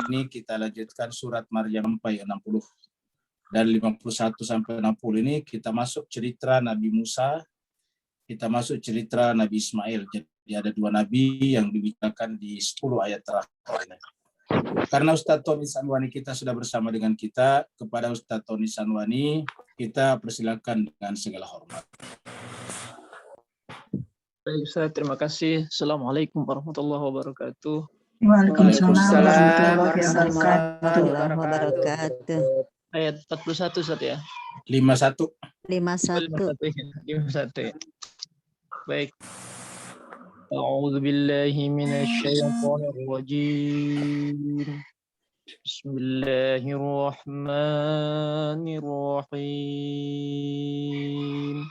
Ini kita lanjutkan surat Maryam sampai 60. Dan 51 sampai 60 ini kita masuk cerita Nabi Musa, kita masuk cerita Nabi Ismail. Jadi ada dua nabi yang dibicarakan di 10 ayat terakhir. Karena Ustadz Tony Sanwani kita sudah bersama dengan kita, kepada Ustadz Tony Sanwani kita persilakan dengan segala hormat. Baik Ustaz, terima kasih. Assalamualaikum warahmatullahi wabarakatuh. Waalaikumsalam warahmatullahi wabarakatuh. Ayat 41 Ustaz ya. 51. 51. 51. Baik. A'udzu billahi minasyaitonir rajim. Bismillahirrahmanirrahim.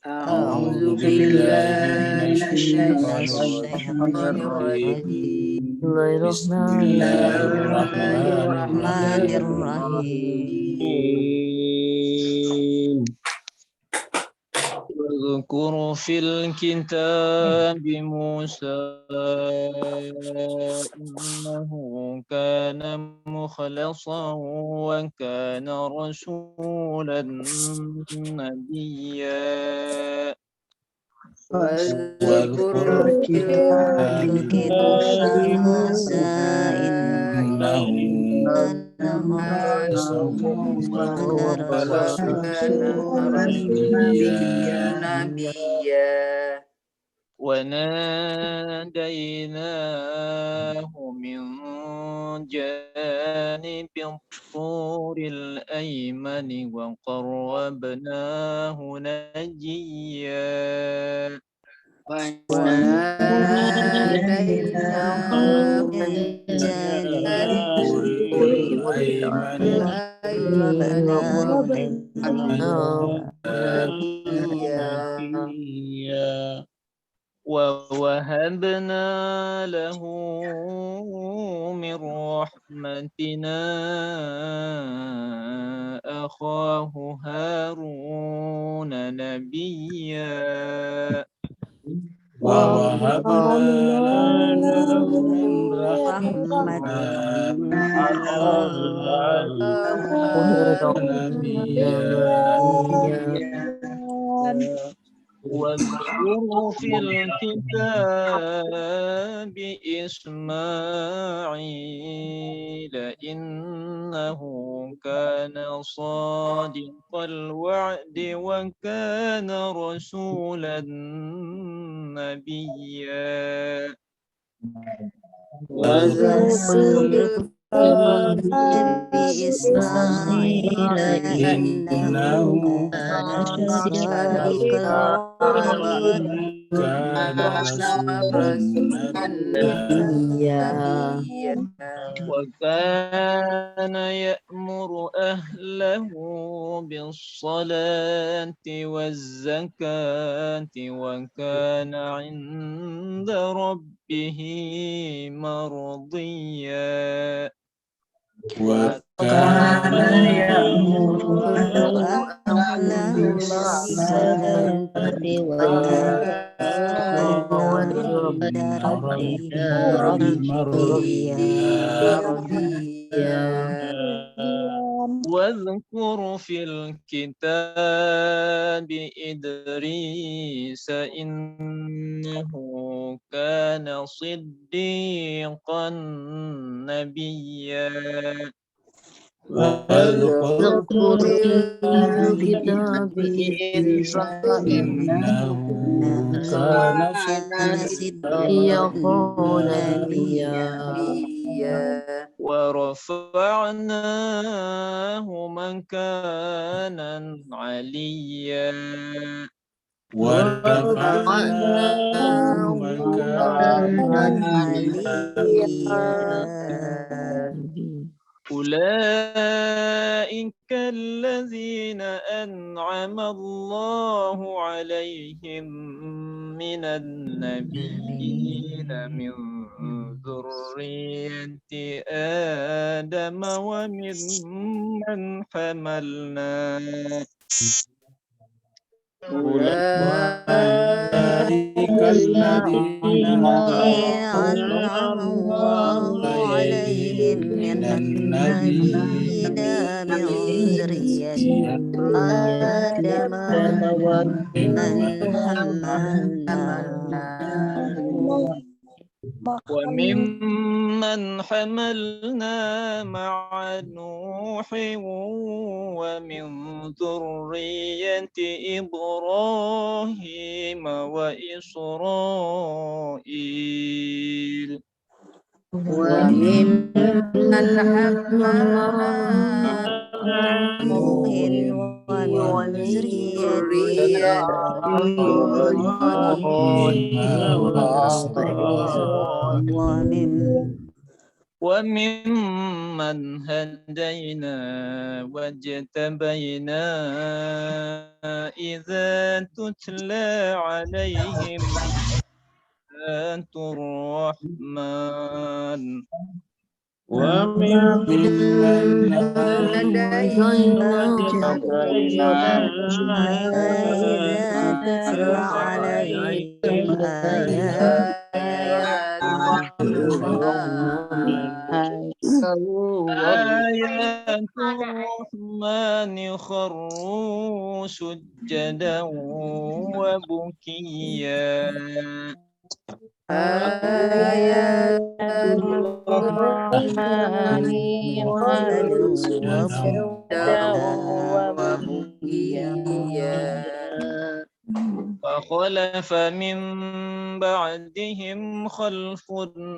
A'udzu billahi minasyaitonir rajim. Bismillahirrahmanirrahim. واذكر في الكتاب موسى إنه كان مخلصا وكان رسولا نبيا. واذكر في الكتاب موسى إنه كان نبيا. وناديناه من جانب الطور الأيمن وقربناه نجيا. وناديناه من جانب الأيمن ووهبنا له من رحمتنا أخاه هارون نبيا. ووهبنا له من رحمتنا واذكر في الكتاب إسماعيل إنه كان صادق الوعد وكان رسولا نبيا. واذكر بإسماعيل إنه كان صادق الوعد كان رسولا نبيا. وكان يأمر أهله بالصلاة والزكاة وكان عند ربه مرضيا. وكان يأمر أهله بالصلاة واذكر في الكتاب إدريس إنه كان صديقا نبيا. واذكر في الكتاب إدريس إنه كان صديقا نبيا. ورفعناه مكانا عليا. ورفعناه مكانا عليا. أولئك الذين أنعم الله عليهم من النبيين من ذرية آدم وممن حملنا. أولئك الذين أنعم وممن حملنا مع نوح ومن ذرية إبراهيم وإسرائيل وممن حملنا نوح ومن ذرية وممن هدينا واجتبينا إذا تتلى عليهم آيات الرحمن وممن هدينا إذا تتلى عليهم آيات الرحمن خروا سجدا وبكيا آيات الرحمن وبكيا فخلف من بعدهم خلف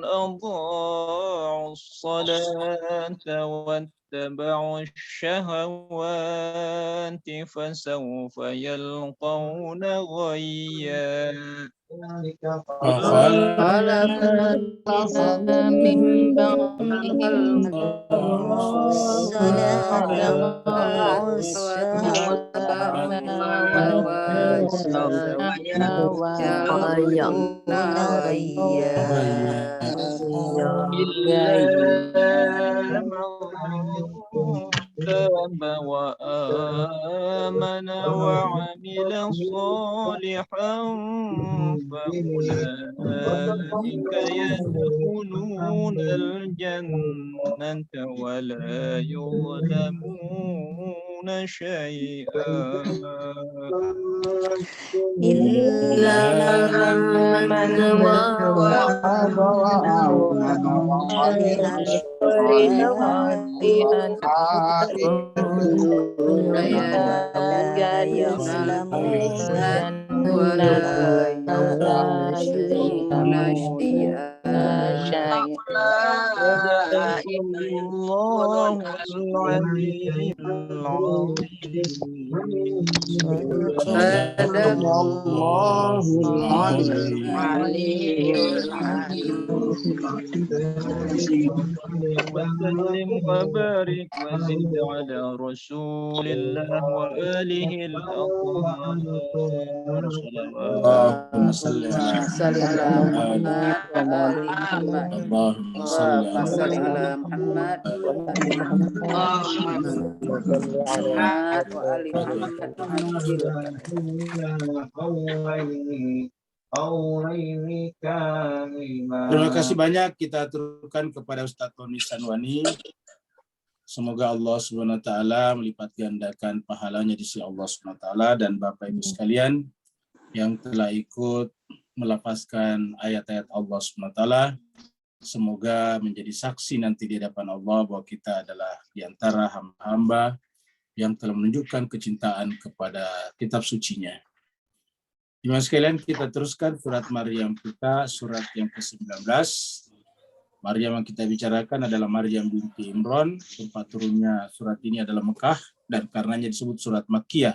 أضاعوا الصلاة واتبعوا الشهوات فسوف يلقون غيا خلف من بعدهم الصلاة إلا من تاب وآمن وعمل صالحا فأولئك يدخلون الجنة ولا يظلمون شيئا إلا من تواب وعمل صالحا ولا يظلمون الله العلي صدق الله العلي وسلم وبارك وزد على رسول الله وآله الأطهار صلوات اللهم صل على محمد اللهم صل على محمد Terima kasih banyak kita aturkan kepada Ustadz Tony Sanwani. Semoga Allah SWT melipat gandakan pahalanya di sisi Allah SWT dan Bapak Ibu sekalian yang telah ikut melafazkan ayat-ayat Allah SWT. Semoga menjadi saksi nanti di hadapan Allah bahwa kita adalah di antara hamba-hamba yang telah menunjukkan kecintaan kepada kitab sucinya. Jemaah sekalian, kita teruskan surat Maryam kita, surat yang ke-19. Maryam yang kita bicarakan adalah Maryam binti Imran. Tempat turunnya surat ini adalah Mekah dan karenanya disebut surat Makkiyah.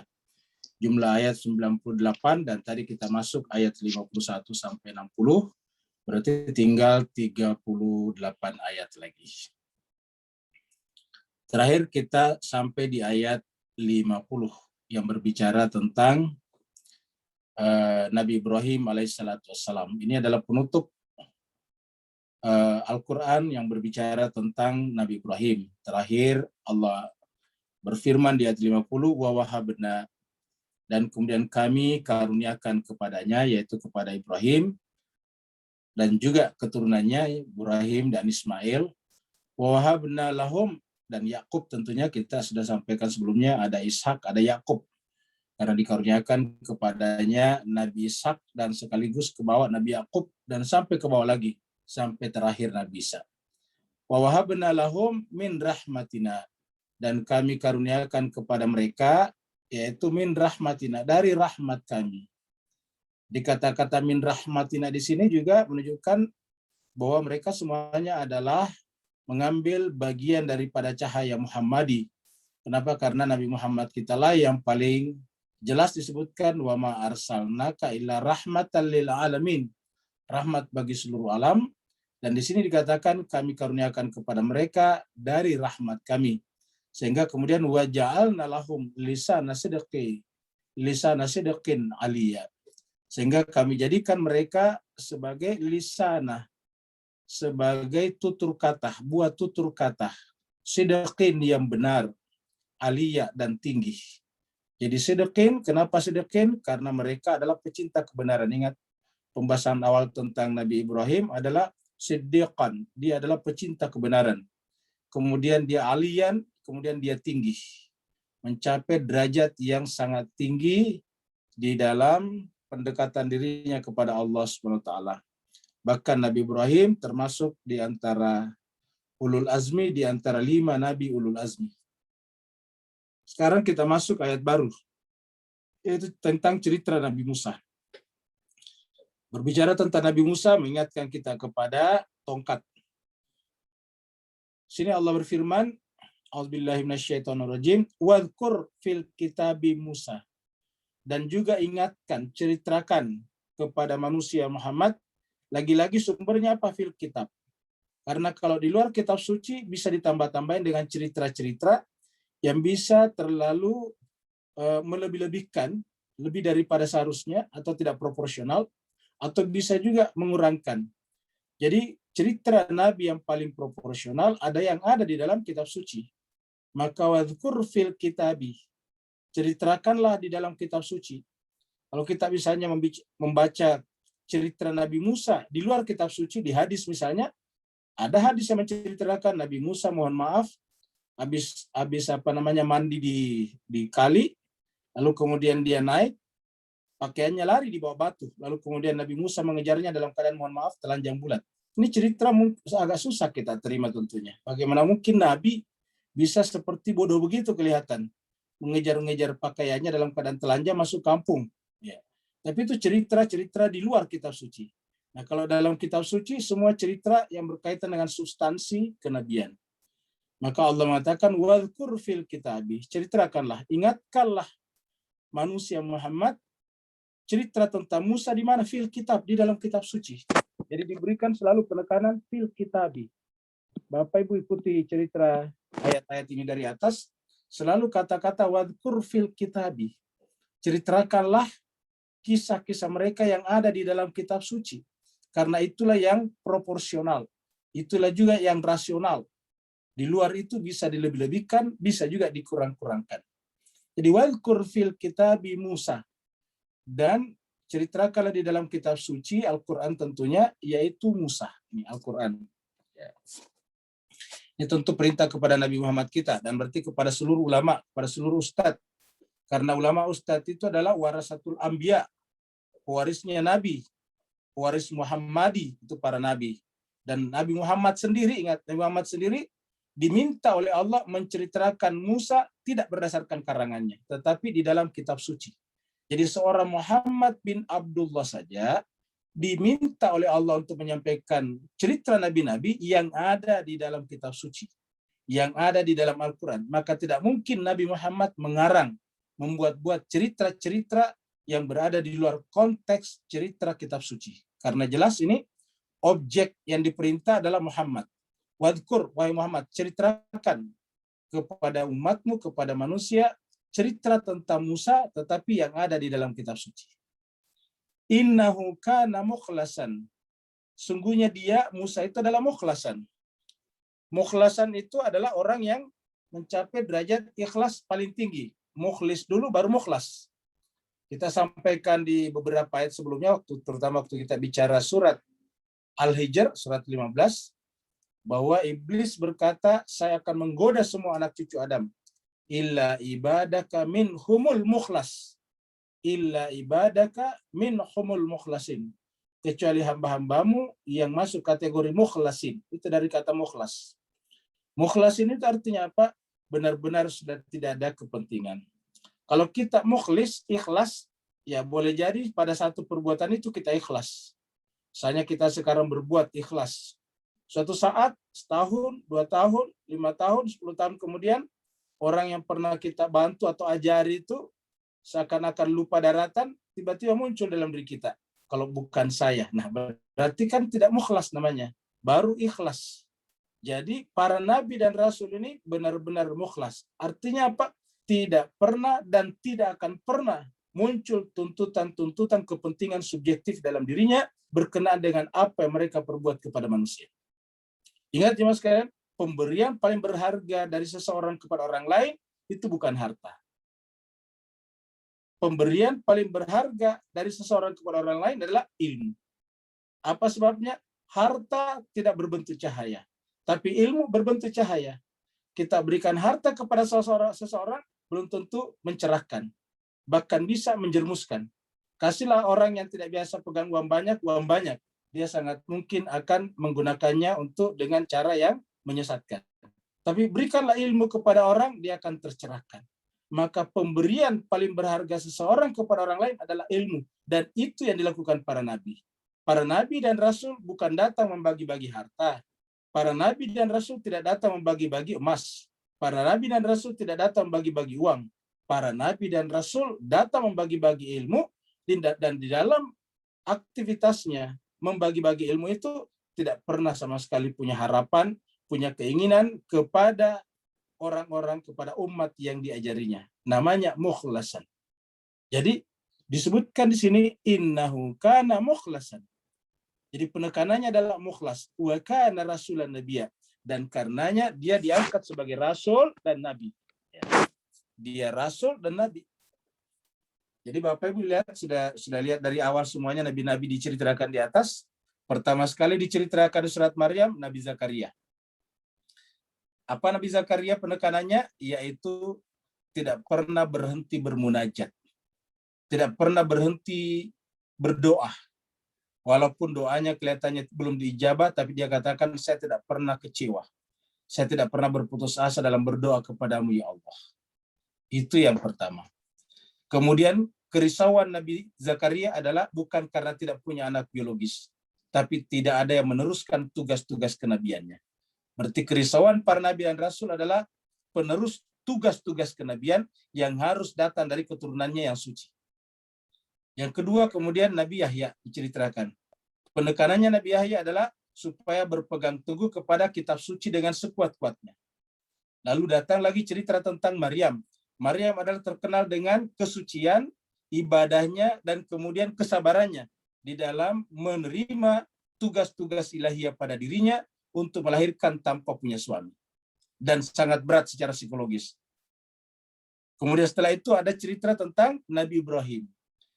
Jumlah ayat 98 dan tadi kita masuk ayat 51 sampai 60. Berarti tinggal 38 ayat lagi. Terakhir kita sampai di ayat 50 yang berbicara tentang Nabi Ibrahim alaihissalatu wassalam. Ini adalah penutup Al-Quran yang berbicara tentang Nabi Ibrahim. Terakhir Allah berfirman di ayat 50, wa wahabna, dan kemudian kami karuniakan kepadanya, yaitu kepada Ibrahim, dan juga keturunannya Ibrahim dan Ismail, wa wahabna lahum, dan Yakub tentunya kita sudah sampaikan sebelumnya, ada Ishak, ada Yakub. karena dikaruniakan kepadanya Nabi Ishak dan sekaligus ke bawah Nabi Yakub dan sampai ke bawah lagi sampai terakhir Nabi Isa. Wa wahabna lahum min rahmatina, dan kami karuniakan kepada mereka yaitu min rahmatina, dari rahmat kami. Di kata-kata min rahmatina di sini juga menunjukkan bahwa mereka semuanya adalah mengambil bagian daripada cahaya Muhammadi. Kenapa? Karena Nabi Muhammad kita lah yang paling jelas disebutkan wa ma arsalnaka illa rahmatan lil alamin, rahmat bagi seluruh alam. Dan di sini dikatakan kami karuniakan kepada mereka dari rahmat kami, sehingga kemudian wa ja'alna lahum lisana sidqin aliyah, sehingga kami jadikan mereka sebagai lisanah, sebagai tutur kata, buah tutur kata, sidqin yang benar, aliyah dan tinggi. Jadi sidqin, kenapa sidqin? Karena mereka adalah pecinta kebenaran. Ingat pembahasan awal tentang Nabi Ibrahim adalah siddiqan, dia adalah pecinta kebenaran. Kemudian dia aliyan, kemudian dia tinggi, mencapai derajat yang sangat tinggi di dalam pendekatan dirinya kepada Allah SWT. Bahkan Nabi Ibrahim termasuk di antara ulul azmi, di antara 5 nabi ulul azmi. Sekarang kita masuk ayat baru, yaitu tentang cerita Nabi Musa. Berbicara tentang Nabi Musa mengingatkan kita kepada tongkat. Sini Allah berfirman, A'udzubillahi minasyaitonirrajim, wadhkur fil kitabi Musa. Dan juga ingatkan, ceritakan kepada manusia Muhammad, lagi-lagi sumbernya apa? Fil kitab. Karena kalau di luar kitab suci bisa ditambah-tambahin dengan cerita-cerita yang bisa terlalu melebih-lebihkan, lebih daripada seharusnya atau tidak proporsional, atau bisa juga mengurangkan. Jadi cerita Nabi yang paling proporsional ada yang ada di dalam kitab suci. Maka wadhkur fil kitabi, ceritakanlah di dalam kitab suci. Kalau kita misalnya membaca cerita Nabi Musa di luar kitab suci, di hadis misalnya, ada hadis yang menceritakan Nabi Musa, mohon maaf, habis mandi di kali, lalu kemudian dia naik, pakaiannya lari di bawah batu, lalu kemudian Nabi Musa mengejarnya dalam keadaan mohon maaf telanjang bulat. Ini cerita agak susah kita terima tentunya. Bagaimana mungkin Nabi bisa seperti bodoh begitu kelihatan, mengejar-ngejar pakaiannya dalam keadaan telanjang masuk kampung. Ya. Tapi itu cerita di luar kitab suci. Nah, kalau dalam kitab suci semua cerita yang berkaitan dengan substansi kenabian. Maka Allah mengatakan wadhkur fil kitabi, ceritakanlah, ingatkanlah manusia Muhammad cerita tentang Musa di mana? Fil kitab, di dalam kitab suci. Jadi diberikan selalu penekanan fil kitabi. Bapak Ibu ikuti cerita ayat-ayat ini dari atas, selalu kata-kata wadhkur fil kitabi. Ceritakanlah kisah-kisah mereka yang ada di dalam kitab suci. Karena itulah yang proporsional. Itulah juga yang rasional. Di luar itu bisa dilebih-lebihkan, bisa juga dikurang-kurangkan. Jadi wadhkur fil kitabi Musa. Dan ceritakanlah di dalam kitab suci Al-Quran tentunya, yaitu Musa. Ini Al-Quran. Ya. Ini tentu perintah kepada Nabi Muhammad kita, dan berarti kepada seluruh ulama, kepada seluruh ustadz. Karena ulama ustadz itu adalah warasatul anbiya, pewarisnya Nabi, pewaris Muhammadi, itu para nabi. Dan Nabi Muhammad sendiri, ingat, Nabi Muhammad sendiri diminta oleh Allah menceritakan Musa tidak berdasarkan karangannya, tetapi di dalam kitab suci. Jadi seorang Muhammad bin Abdullah saja diminta oleh Allah untuk menyampaikan cerita nabi-nabi yang ada di dalam kitab suci, yang ada di dalam Al-Quran. Maka tidak mungkin Nabi Muhammad mengarang, membuat-buat cerita-cerita yang berada di luar konteks cerita kitab suci. Karena jelas ini objek yang diperintah adalah Muhammad. Wadhkur, wahai Muhammad, ceritakan kepada umatmu, kepada manusia, cerita tentang Musa, tetapi yang ada di dalam kitab suci. Innahu kana mukhlasan. Sungguhnya dia, Musa itu adalah mukhlasan. Mukhlasan itu adalah orang yang mencapai derajat ikhlas paling tinggi. Mukhlis dulu, baru mukhlas. Kita sampaikan di beberapa ayat sebelumnya, terutama waktu kita bicara surat Al-Hijr, surat 15, bahwa iblis berkata, saya akan menggoda semua anak cucu Adam. Illa ibadaka minhumul mukhlas. illa ibadaka minhumul mukhlasin. Kecuali hamba-hambamu yang masuk kategori mukhlasin. Itu dari kata mukhlas. Mukhlasin itu artinya apa? Benar-benar sudah tidak ada kepentingan. Kalau kita mukhlis, ikhlas, ya boleh jadi pada satu perbuatan itu kita ikhlas. Misalnya kita sekarang berbuat ikhlas. Suatu saat, setahun, 2 tahun, 5 tahun, 10 tahun kemudian, orang yang pernah kita bantu atau ajari itu seakan-akan lupa daratan, tiba-tiba muncul dalam diri kita. Kalau bukan saya. Nah, berarti kan tidak mukhlas namanya. Baru ikhlas. Jadi para nabi dan rasul ini benar-benar mukhlas. Artinya apa? Tidak pernah dan tidak akan pernah muncul tuntutan-tuntutan kepentingan subjektif dalam dirinya berkenaan dengan apa yang mereka perbuat kepada manusia. Ingat jemaah sekalian, pemberian paling berharga dari seseorang kepada orang lain itu bukan harta. Pemberian paling berharga dari seseorang kepada orang lain adalah ilmu. Apa sebabnya? Harta tidak berbentuk cahaya, tapi ilmu berbentuk cahaya. Kita berikan harta kepada seseorang belum tentu mencerahkan, bahkan bisa menjermuskan. Kasihlah orang yang tidak biasa pegang uang banyak, dia sangat mungkin akan menggunakannya untuk dengan cara yang menyesatkan. Tapi berikanlah ilmu kepada orang, dia akan tercerahkan. Maka pemberian paling berharga seseorang kepada orang lain adalah ilmu. Dan itu yang dilakukan para nabi. Para nabi dan rasul bukan datang membagi-bagi harta. Para nabi dan rasul tidak datang membagi-bagi emas. Para nabi dan rasul tidak datang membagi-bagi uang. Para nabi dan rasul datang membagi-bagi ilmu, dan di dalam aktivitasnya membagi-bagi ilmu itu tidak pernah sama sekali punya harapan, punya keinginan kepada orang-orang, kepada umat yang diajarinya. Namanya mukhlasan. Jadi disebutkan di sini innahu kana mukhlasan. Jadi penekanannya adalah mukhlas. Wa kana rasulan nabiyya. Dan karenanya dia diangkat sebagai rasul dan nabi. Dia rasul dan nabi. Jadi Bapak Ibu lihat, sudah lihat dari awal semuanya nabi-nabi diceritakan di atas. Pertama sekali diceritakan di surat Maryam, Nabi Zakaria. Apa Nabi Zakaria penekanannya? Yaitu tidak pernah berhenti bermunajat. Tidak pernah berhenti berdoa. Walaupun doanya kelihatannya belum diijabah, tapi dia katakan, saya tidak pernah kecewa. Saya tidak pernah berputus asa dalam berdoa kepadamu, ya Allah. Itu yang pertama. Kemudian kerisauan Nabi Zakaria adalah bukan karena tidak punya anak biologis, tapi tidak ada yang meneruskan tugas-tugas kenabiannya. Berarti kerisauan para nabi dan rasul adalah penerus tugas-tugas kenabian yang harus datang dari keturunannya yang suci. Yang kedua, kemudian Nabi Yahya diceritakan. Penekanannya Nabi Yahya adalah supaya berpegang teguh kepada kitab suci dengan sekuat-kuatnya. Lalu datang lagi cerita tentang Maryam. Maryam adalah terkenal dengan kesucian, ibadahnya, dan kemudian kesabarannya di dalam menerima tugas-tugas ilahiyah pada dirinya untuk melahirkan tanpa punya suami. Dan sangat berat secara psikologis. Kemudian setelah itu ada cerita tentang Nabi Ibrahim.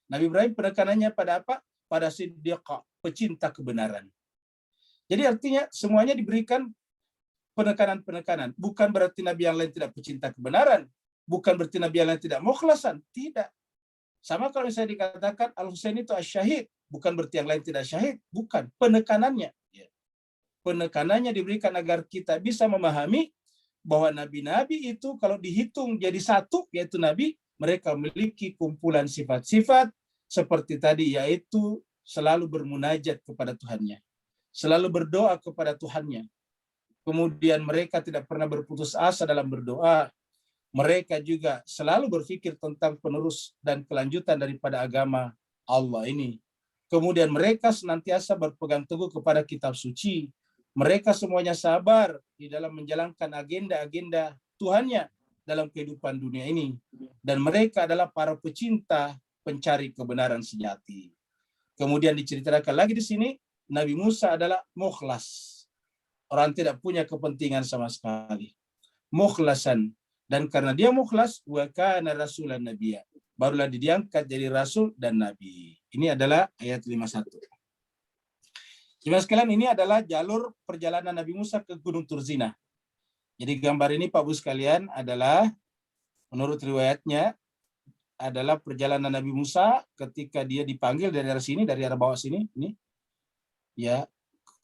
Nabi Ibrahim penekanannya pada apa? Pada siddiqa, pecinta kebenaran. Jadi artinya semuanya diberikan penekanan-penekanan. Bukan berarti Nabi yang lain tidak pecinta kebenaran. Bukan berarti Nabi yang lain tidak mukhlasan. Tidak. Sama kalau saya dikatakan Al-Husain itu asyahid. Bukan berarti yang lain tidak syahid. Bukan. Penekanannya. Penekanannya diberikan agar kita bisa memahami bahwa nabi-nabi itu kalau dihitung jadi satu, yaitu nabi, mereka memiliki kumpulan sifat-sifat seperti tadi, yaitu selalu bermunajat kepada Tuhannya, selalu berdoa kepada Tuhannya. Kemudian mereka tidak pernah berputus asa dalam berdoa. Mereka juga selalu berpikir tentang penerus dan kelanjutan daripada agama Allah ini. Kemudian mereka senantiasa berpegang teguh kepada kitab suci. Mereka semuanya sabar di dalam menjalankan agenda-agenda Tuhannya dalam kehidupan dunia ini. Dan mereka adalah para pecinta pencari kebenaran sejati. Kemudian diceritakan lagi di sini, Nabi Musa adalah mukhlas. Orang tidak punya kepentingan sama sekali. Mukhlasan. Dan karena dia mukhlas, wa kana rasulan nabiyya. Barulah diangkat jadi rasul dan nabi. Ini adalah ayat 51. Jemaah sekalian, ini adalah jalur perjalanan Nabi Musa ke Gunung Turzina. Jadi gambar ini Pak Bu sekalian adalah menurut riwayatnya adalah perjalanan Nabi Musa ketika dia dipanggil dari arah sini, dari arah bawah sini, ini ya,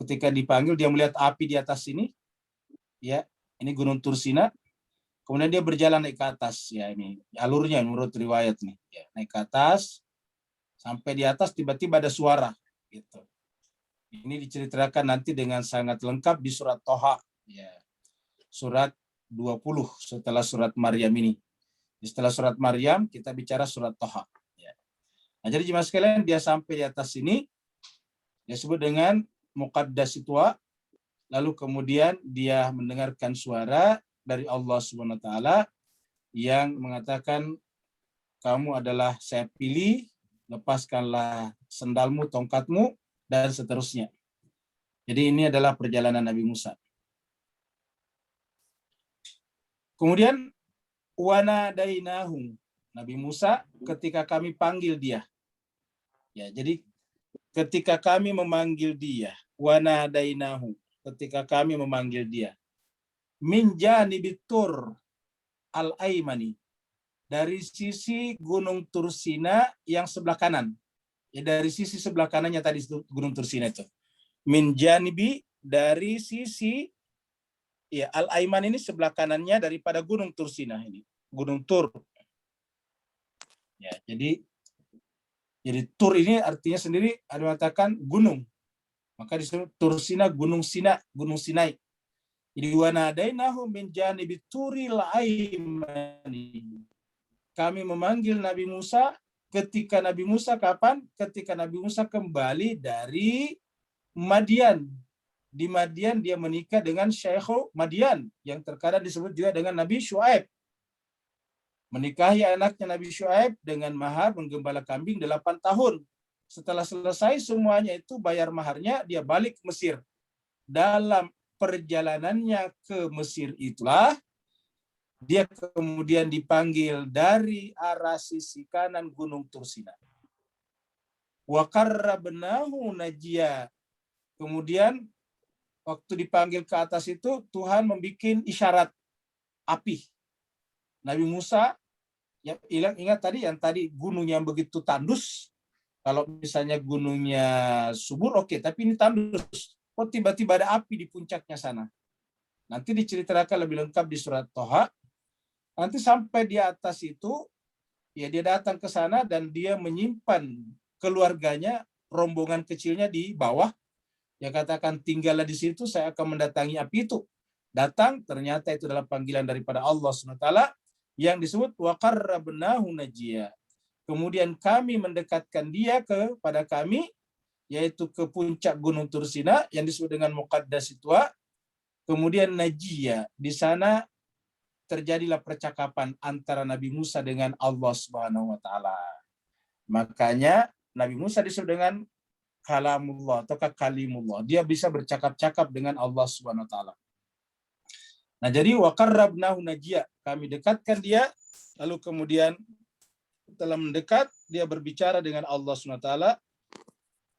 ketika dipanggil dia melihat api di atas sini, ya, ini Gunung Tursina. Kemudian dia berjalan naik ke atas, ya, ini alurnya menurut riwayat nih, ya, naik ke atas, sampai di atas tiba-tiba ada suara, gitu. Ini diceritakan nanti dengan sangat lengkap di surat Toha, ya, surat 20 setelah surat Maryam ini. Setelah surat Maryam kita bicara surat Toha. Ya. Nah, jadi jemaah sekalian, dia sampai di atas sini, dia sebut dengan Muqaddas Itwa, lalu kemudian dia mendengarkan suara dari Allah Subhanahu wa taala yang mengatakan, kamu adalah saya pilih, lepaskanlah sendalmu, tongkatmu, dan seterusnya. Jadi ini adalah perjalanan Nabi Musa. Kemudian wanadainahu, Nabi Musa ketika kami panggil dia. Ya, jadi ketika kami memanggil dia, wanadainahu, ketika kami memanggil dia. Min janibit Tur al-Aimani, dari sisi Gunung Tursina yang sebelah kanan. Ya, dari sisi sebelah kanannya tadi Gunung Tursina itu. Min janibi, dari sisi, ya, al-Aiman ini sebelah kanannya daripada Gunung Tursina ini, Gunung Tur. Ya, jadi Tur ini artinya sendiri ada mengatakan gunung. Maka disebut Tursina, Gunung Sinai. Jadi wanadainahu min janibi turil aimani. Kami memanggil Nabi Musa ketika Nabi Musa kapan? Ketika Nabi Musa kembali dari Madian. Di Madian dia menikah dengan Syekh Madian yang terkadang disebut juga dengan Nabi Syuaib. Menikahi anaknya Nabi Syuaib dengan mahar menggembala kambing 8 tahun. Setelah selesai semuanya itu bayar maharnya, dia balik ke Mesir. Dalam perjalanannya ke Mesir itulah dia kemudian dipanggil dari arah sisi kanan Gunung Tursina. Wa qarrabnahu najia. Kemudian waktu dipanggil ke atas itu Tuhan membuat isyarat api. Nabi Musa, ya, ingat tadi yang tadi gunung yang begitu tandus. Kalau misalnya gunungnya subur, oke, tapi ini tandus. Oh, tiba-tiba ada api di puncaknya sana. Nanti diceritakan lebih lengkap di surat Toha. Nanti sampai di atas itu, ya, dia datang ke sana dan dia menyimpan keluarganya, rombongan kecilnya di bawah. Dia katakan, tinggallah di situ, saya akan mendatangi api itu. Datang, ternyata itu adalah panggilan daripada Allah SWT yang disebut wa qarrabnahu najia. Kemudian kami mendekatkan dia kepada kami, yaitu ke puncak Gunung Tursina yang disebut dengan Muqaddas Itwa. Kemudian najia, di sana terjadilah percakapan antara Nabi Musa dengan Allah Subhanahu wa taala. Makanya Nabi Musa disebut dengan kalamullah atau kalimullah. Dia bisa bercakap-cakap dengan Allah Subhanahu wa taala. Nah, jadi wa qarrabnahu najia, kami dekatkan dia, lalu kemudian setelah mendekat dia berbicara dengan Allah Subhanahu wa taala.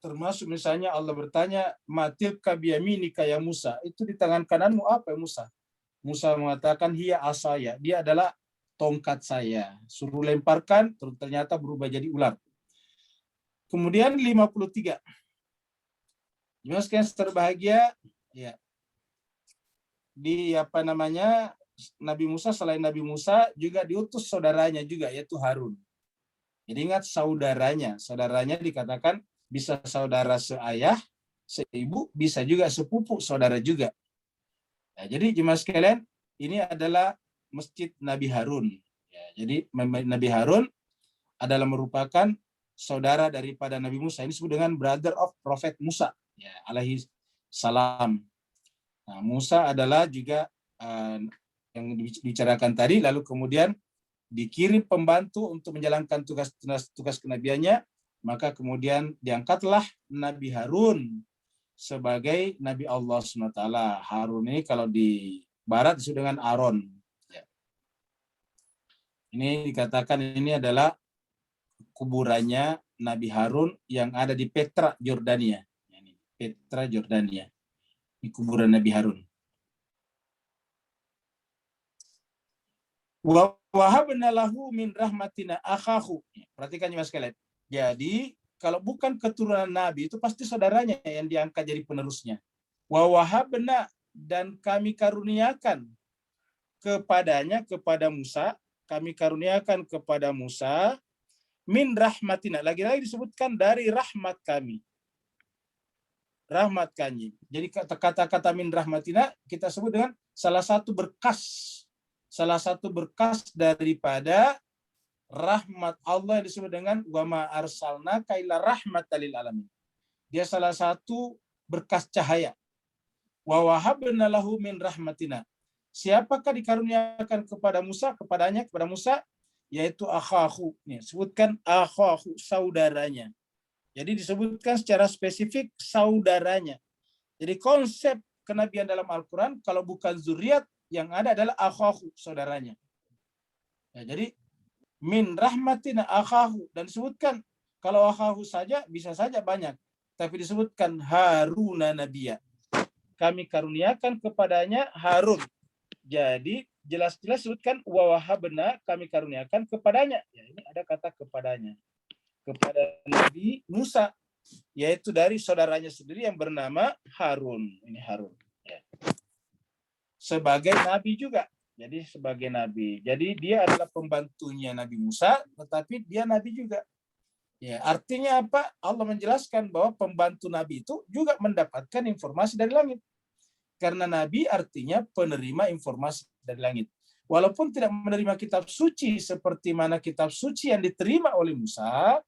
Termasuk misalnya Allah bertanya, matilka biyaminika ya Musa, itu di tangan kananmu apa ya Musa? Musa mengatakan, hiya asaya, dia adalah tongkat saya. Suruh lemparkan, ternyata berubah jadi ular. Kemudian 53. Jemaah sekalian terbahagia, ya. Di Nabi Musa, selain Nabi Musa juga diutus saudaranya juga, yaitu Harun. Jadi ingat saudaranya dikatakan bisa saudara seayah, seibu, bisa juga sepupu saudara juga. Nah, jadi jemaah sekalian, ini adalah Masjid Nabi Harun. Ya, jadi Nabi Harun adalah merupakan saudara daripada Nabi Musa. Ini disebut dengan brother of Prophet Musa, ya, alaihi salam. Nah, Musa adalah juga yang dibicarakan tadi, lalu kemudian dikirim pembantu untuk menjalankan tugas kenabiannya, maka kemudian diangkatlah Nabi Harun sebagai Nabi Allah SWT. Harun ini kalau di barat disebut dengan Aaron. Ya. Ini dikatakan ini adalah kuburannya Nabi Harun yang ada di Petra, Jordania. Petra, Jordania. Ini kuburan Nabi Harun. Wa wahabna lahu min rahmatina akhahu. Perhatikan Mas sekalian. Jadi kalau bukan keturunan Nabi itu pasti saudaranya yang diangkat jadi penerusnya. Wa wahabna, dan kami karuniakan kepadanya, kepada Musa, kami karuniakan kepada Musa min rahmatina. Lagi-lagi disebutkan dari rahmat kami. Rahmat kami. Jadi kata-kata min rahmatina kita sebut dengan salah satu berkas daripada rahmat Allah yang disebut dengan wa ma arsalnaka illa rahmatan lil alamin. Dia salah satu berkas cahaya. Wa wahabna lahu min rahmatina. Siapakah dikaruniakan kepada Musa? Kepada Musa, yaitu akhahu. Sebutkan akhahu, saudaranya. Jadi disebutkan secara spesifik saudaranya. Jadi konsep kenabian dalam Al-Quran, kalau bukan zuriat, yang ada adalah akhahu, saudaranya. Ya, jadi min rahmatina akhahu, dan disebutkan kalau akhahu saja bisa saja banyak, tapi disebutkan Haruna Nabiya. Kami karuniakan kepadanya Harun. Jadi jelas-jelas sebutkan wa wahabna, kami karuniakan kepadanya. Ya, ini ada kata kepadanya. Kepada Nabi Musa, yaitu dari saudaranya sendiri yang bernama Harun. Ini Harun. Ya. Sebagai nabi juga. Jadi sebagai nabi. Jadi dia adalah pembantunya Nabi Musa, tetapi dia nabi juga. Ya, artinya apa? Allah menjelaskan bahwa pembantu nabi itu juga mendapatkan informasi dari langit. Karena nabi artinya penerima informasi dari langit. Walaupun tidak menerima kitab suci seperti mana kitab suci yang diterima oleh Musa,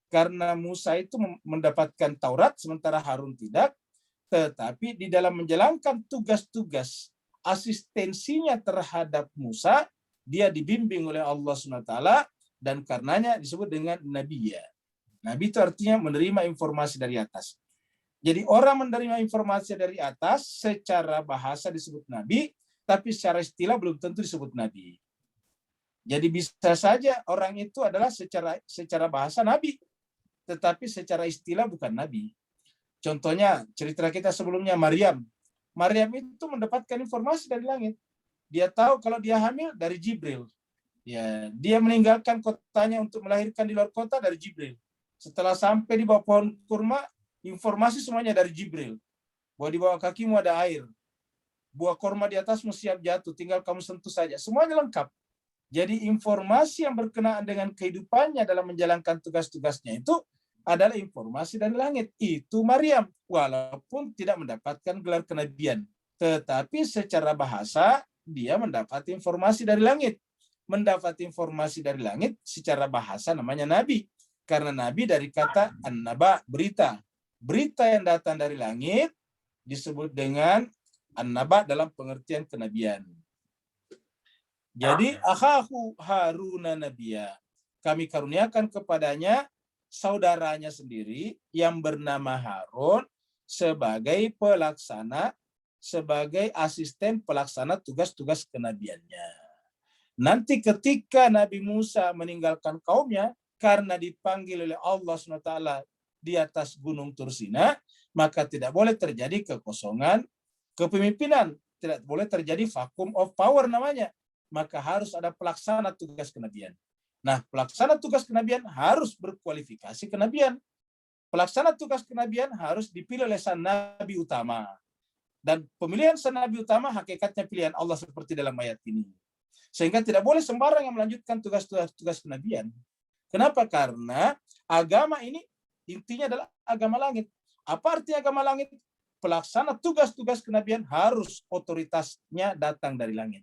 karena Musa itu mendapatkan Taurat sementara Harun tidak, tetapi di dalam menjalankan tugas-tugas asistensinya terhadap Musa, dia dibimbing oleh Allah SWT, dan karenanya disebut dengan Nabiya. Nabi itu artinya menerima informasi dari atas. Jadi orang menerima informasi dari atas secara bahasa disebut Nabi, tapi secara istilah belum tentu disebut Nabi. Jadi bisa saja orang itu adalah secara bahasa Nabi, tetapi secara istilah bukan Nabi. Contohnya cerita kita sebelumnya Maryam. Maryam itu mendapatkan informasi dari langit. Dia tahu kalau dia hamil dari Jibril. Ya, dia meninggalkan kotanya untuk melahirkan di luar kota dari Jibril. Setelah sampai di bawah pohon kurma, informasi semuanya dari Jibril. Bahwa di bawah kakimu ada air. Buah kurma di atasmu siap jatuh, tinggal kamu sentuh saja. Semuanya lengkap. Jadi informasi yang berkenaan dengan kehidupannya dalam menjalankan tugas-tugasnya itu adalah informasi dari langit. Itu Maryam, walaupun tidak mendapatkan gelar kenabian. Tetapi secara bahasa, dia mendapat informasi dari langit. Mendapat informasi dari langit secara bahasa namanya Nabi. Karena Nabi dari kata an-naba, berita. Berita yang datang dari langit disebut dengan an-naba dalam pengertian kenabian. Jadi, akhahu Haruna Nabiya. Kami karuniakan kepadanya saudaranya sendiri yang bernama Harun sebagai pelaksana, sebagai asisten pelaksana tugas-tugas kenabiannya. Nanti ketika Nabi Musa meninggalkan kaumnya karena dipanggil oleh Allah SWT di atas gunung Tursina, maka tidak boleh terjadi kekosongan kepemimpinan, tidak boleh terjadi vacuum of power namanya. Maka harus ada pelaksana tugas kenabian. Nah, pelaksana tugas kenabian harus berkualifikasi kenabian. Pelaksana tugas kenabian harus dipilih oleh sang nabi utama. Dan pemilihan sang nabi utama hakikatnya pilihan Allah seperti dalam ayat ini. Sehingga tidak boleh sembarang yang melanjutkan tugas-tugas kenabian. Kenapa? Karena agama ini intinya adalah agama langit. Apa arti agama langit? Pelaksana tugas-tugas kenabian harus otoritasnya datang dari langit.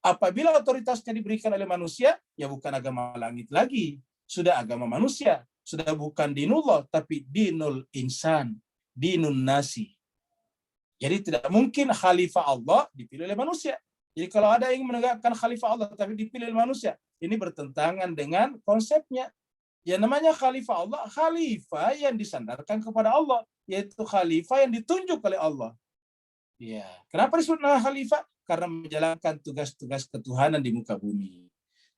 Apabila otoritasnya diberikan oleh manusia, ya bukan agama langit lagi. Sudah agama manusia. Sudah bukan dinullah, tapi dinul insan. Dinun nasi. Jadi tidak mungkin khalifah Allah dipilih oleh manusia. Jadi kalau ada yang menegakkan khalifah Allah, tapi dipilih oleh manusia, ini bertentangan dengan konsepnya. Ya namanya khalifah Allah, khalifah yang disandarkan kepada Allah. Yaitu khalifah yang ditunjuk oleh Allah. Ya, kenapa disebut khalifah? Karena menjalankan tugas-tugas ketuhanan di muka bumi.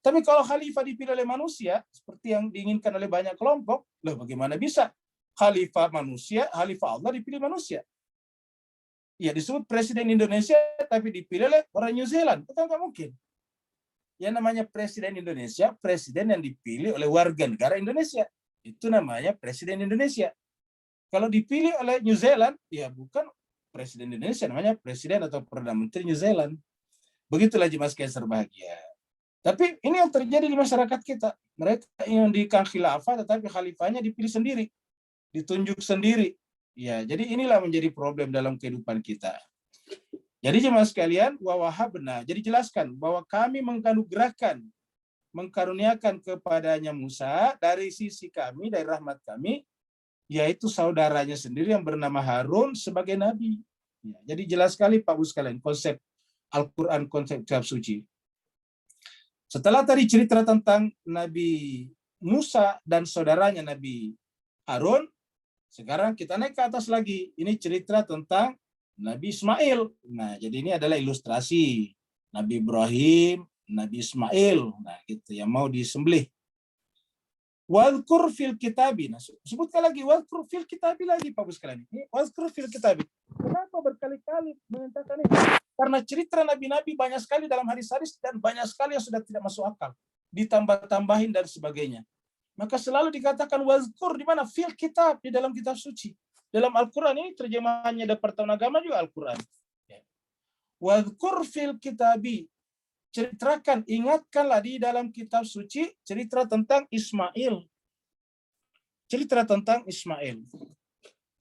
Tapi kalau khalifah dipilih oleh manusia, seperti yang diinginkan oleh banyak kelompok, loh bagaimana bisa? Khalifah manusia, khalifah Allah dipilih manusia. Ya disebut presiden Indonesia, tapi dipilih oleh orang New Zealand. Itu nggak mungkin. Yang namanya presiden Indonesia, presiden yang dipilih oleh warga negara Indonesia. Itu namanya presiden Indonesia. Kalau dipilih oleh New Zealand, ya bukan presiden Indonesia, namanya presiden atau Perdana Menteri New Zealand. Begitulah jemaah sekalian berbahagia. Tapi ini yang terjadi di masyarakat kita. Mereka yang di khilafah, tetapi khalifahnya dipilih sendiri, ditunjuk sendiri. Ya, jadi inilah menjadi problem dalam kehidupan kita. Jadi jemaah sekalian, wa wahabna. Jadi jelaskan bahwa kami mengkaruniakan kepadanya Musa dari sisi kami, dari rahmat kami, yaitu saudaranya sendiri yang bernama Harun sebagai nabi. Ya, jadi jelas sekali Pak Bu sekalian konsep Al-Quran, konsep kitab suci. Setelah tadi cerita tentang Nabi Musa dan saudaranya Nabi Harun, sekarang kita naik ke atas lagi. Ini cerita tentang Nabi Ismail. Nah, jadi ini adalah ilustrasi Nabi Ibrahim, Nabi Ismail. Nah, gitu yang mau disembelih. Wadhkur fil kitabi. Nah, sebutkan lagi wadhkur fil kitabi lagi Pak Bu sekalian. Ini wadhkur fil kitabi. Kenapa berkali-kali mengatakan ini? Karena cerita nabi-nabi banyak sekali dalam hadis-hadis dan banyak sekali yang sudah tidak masuk akal. Ditambah-tambahin dan sebagainya. Maka selalu dikatakan wadhkur di mana? Fil kitab, di dalam kitab suci. Dalam Al-Quran ini terjemahannya Departemen Agama juga Al-Quran. Wadhkur fil kitabi. Ceritakan, ingatkanlah di dalam kitab suci cerita tentang Ismail. Cerita tentang Ismail.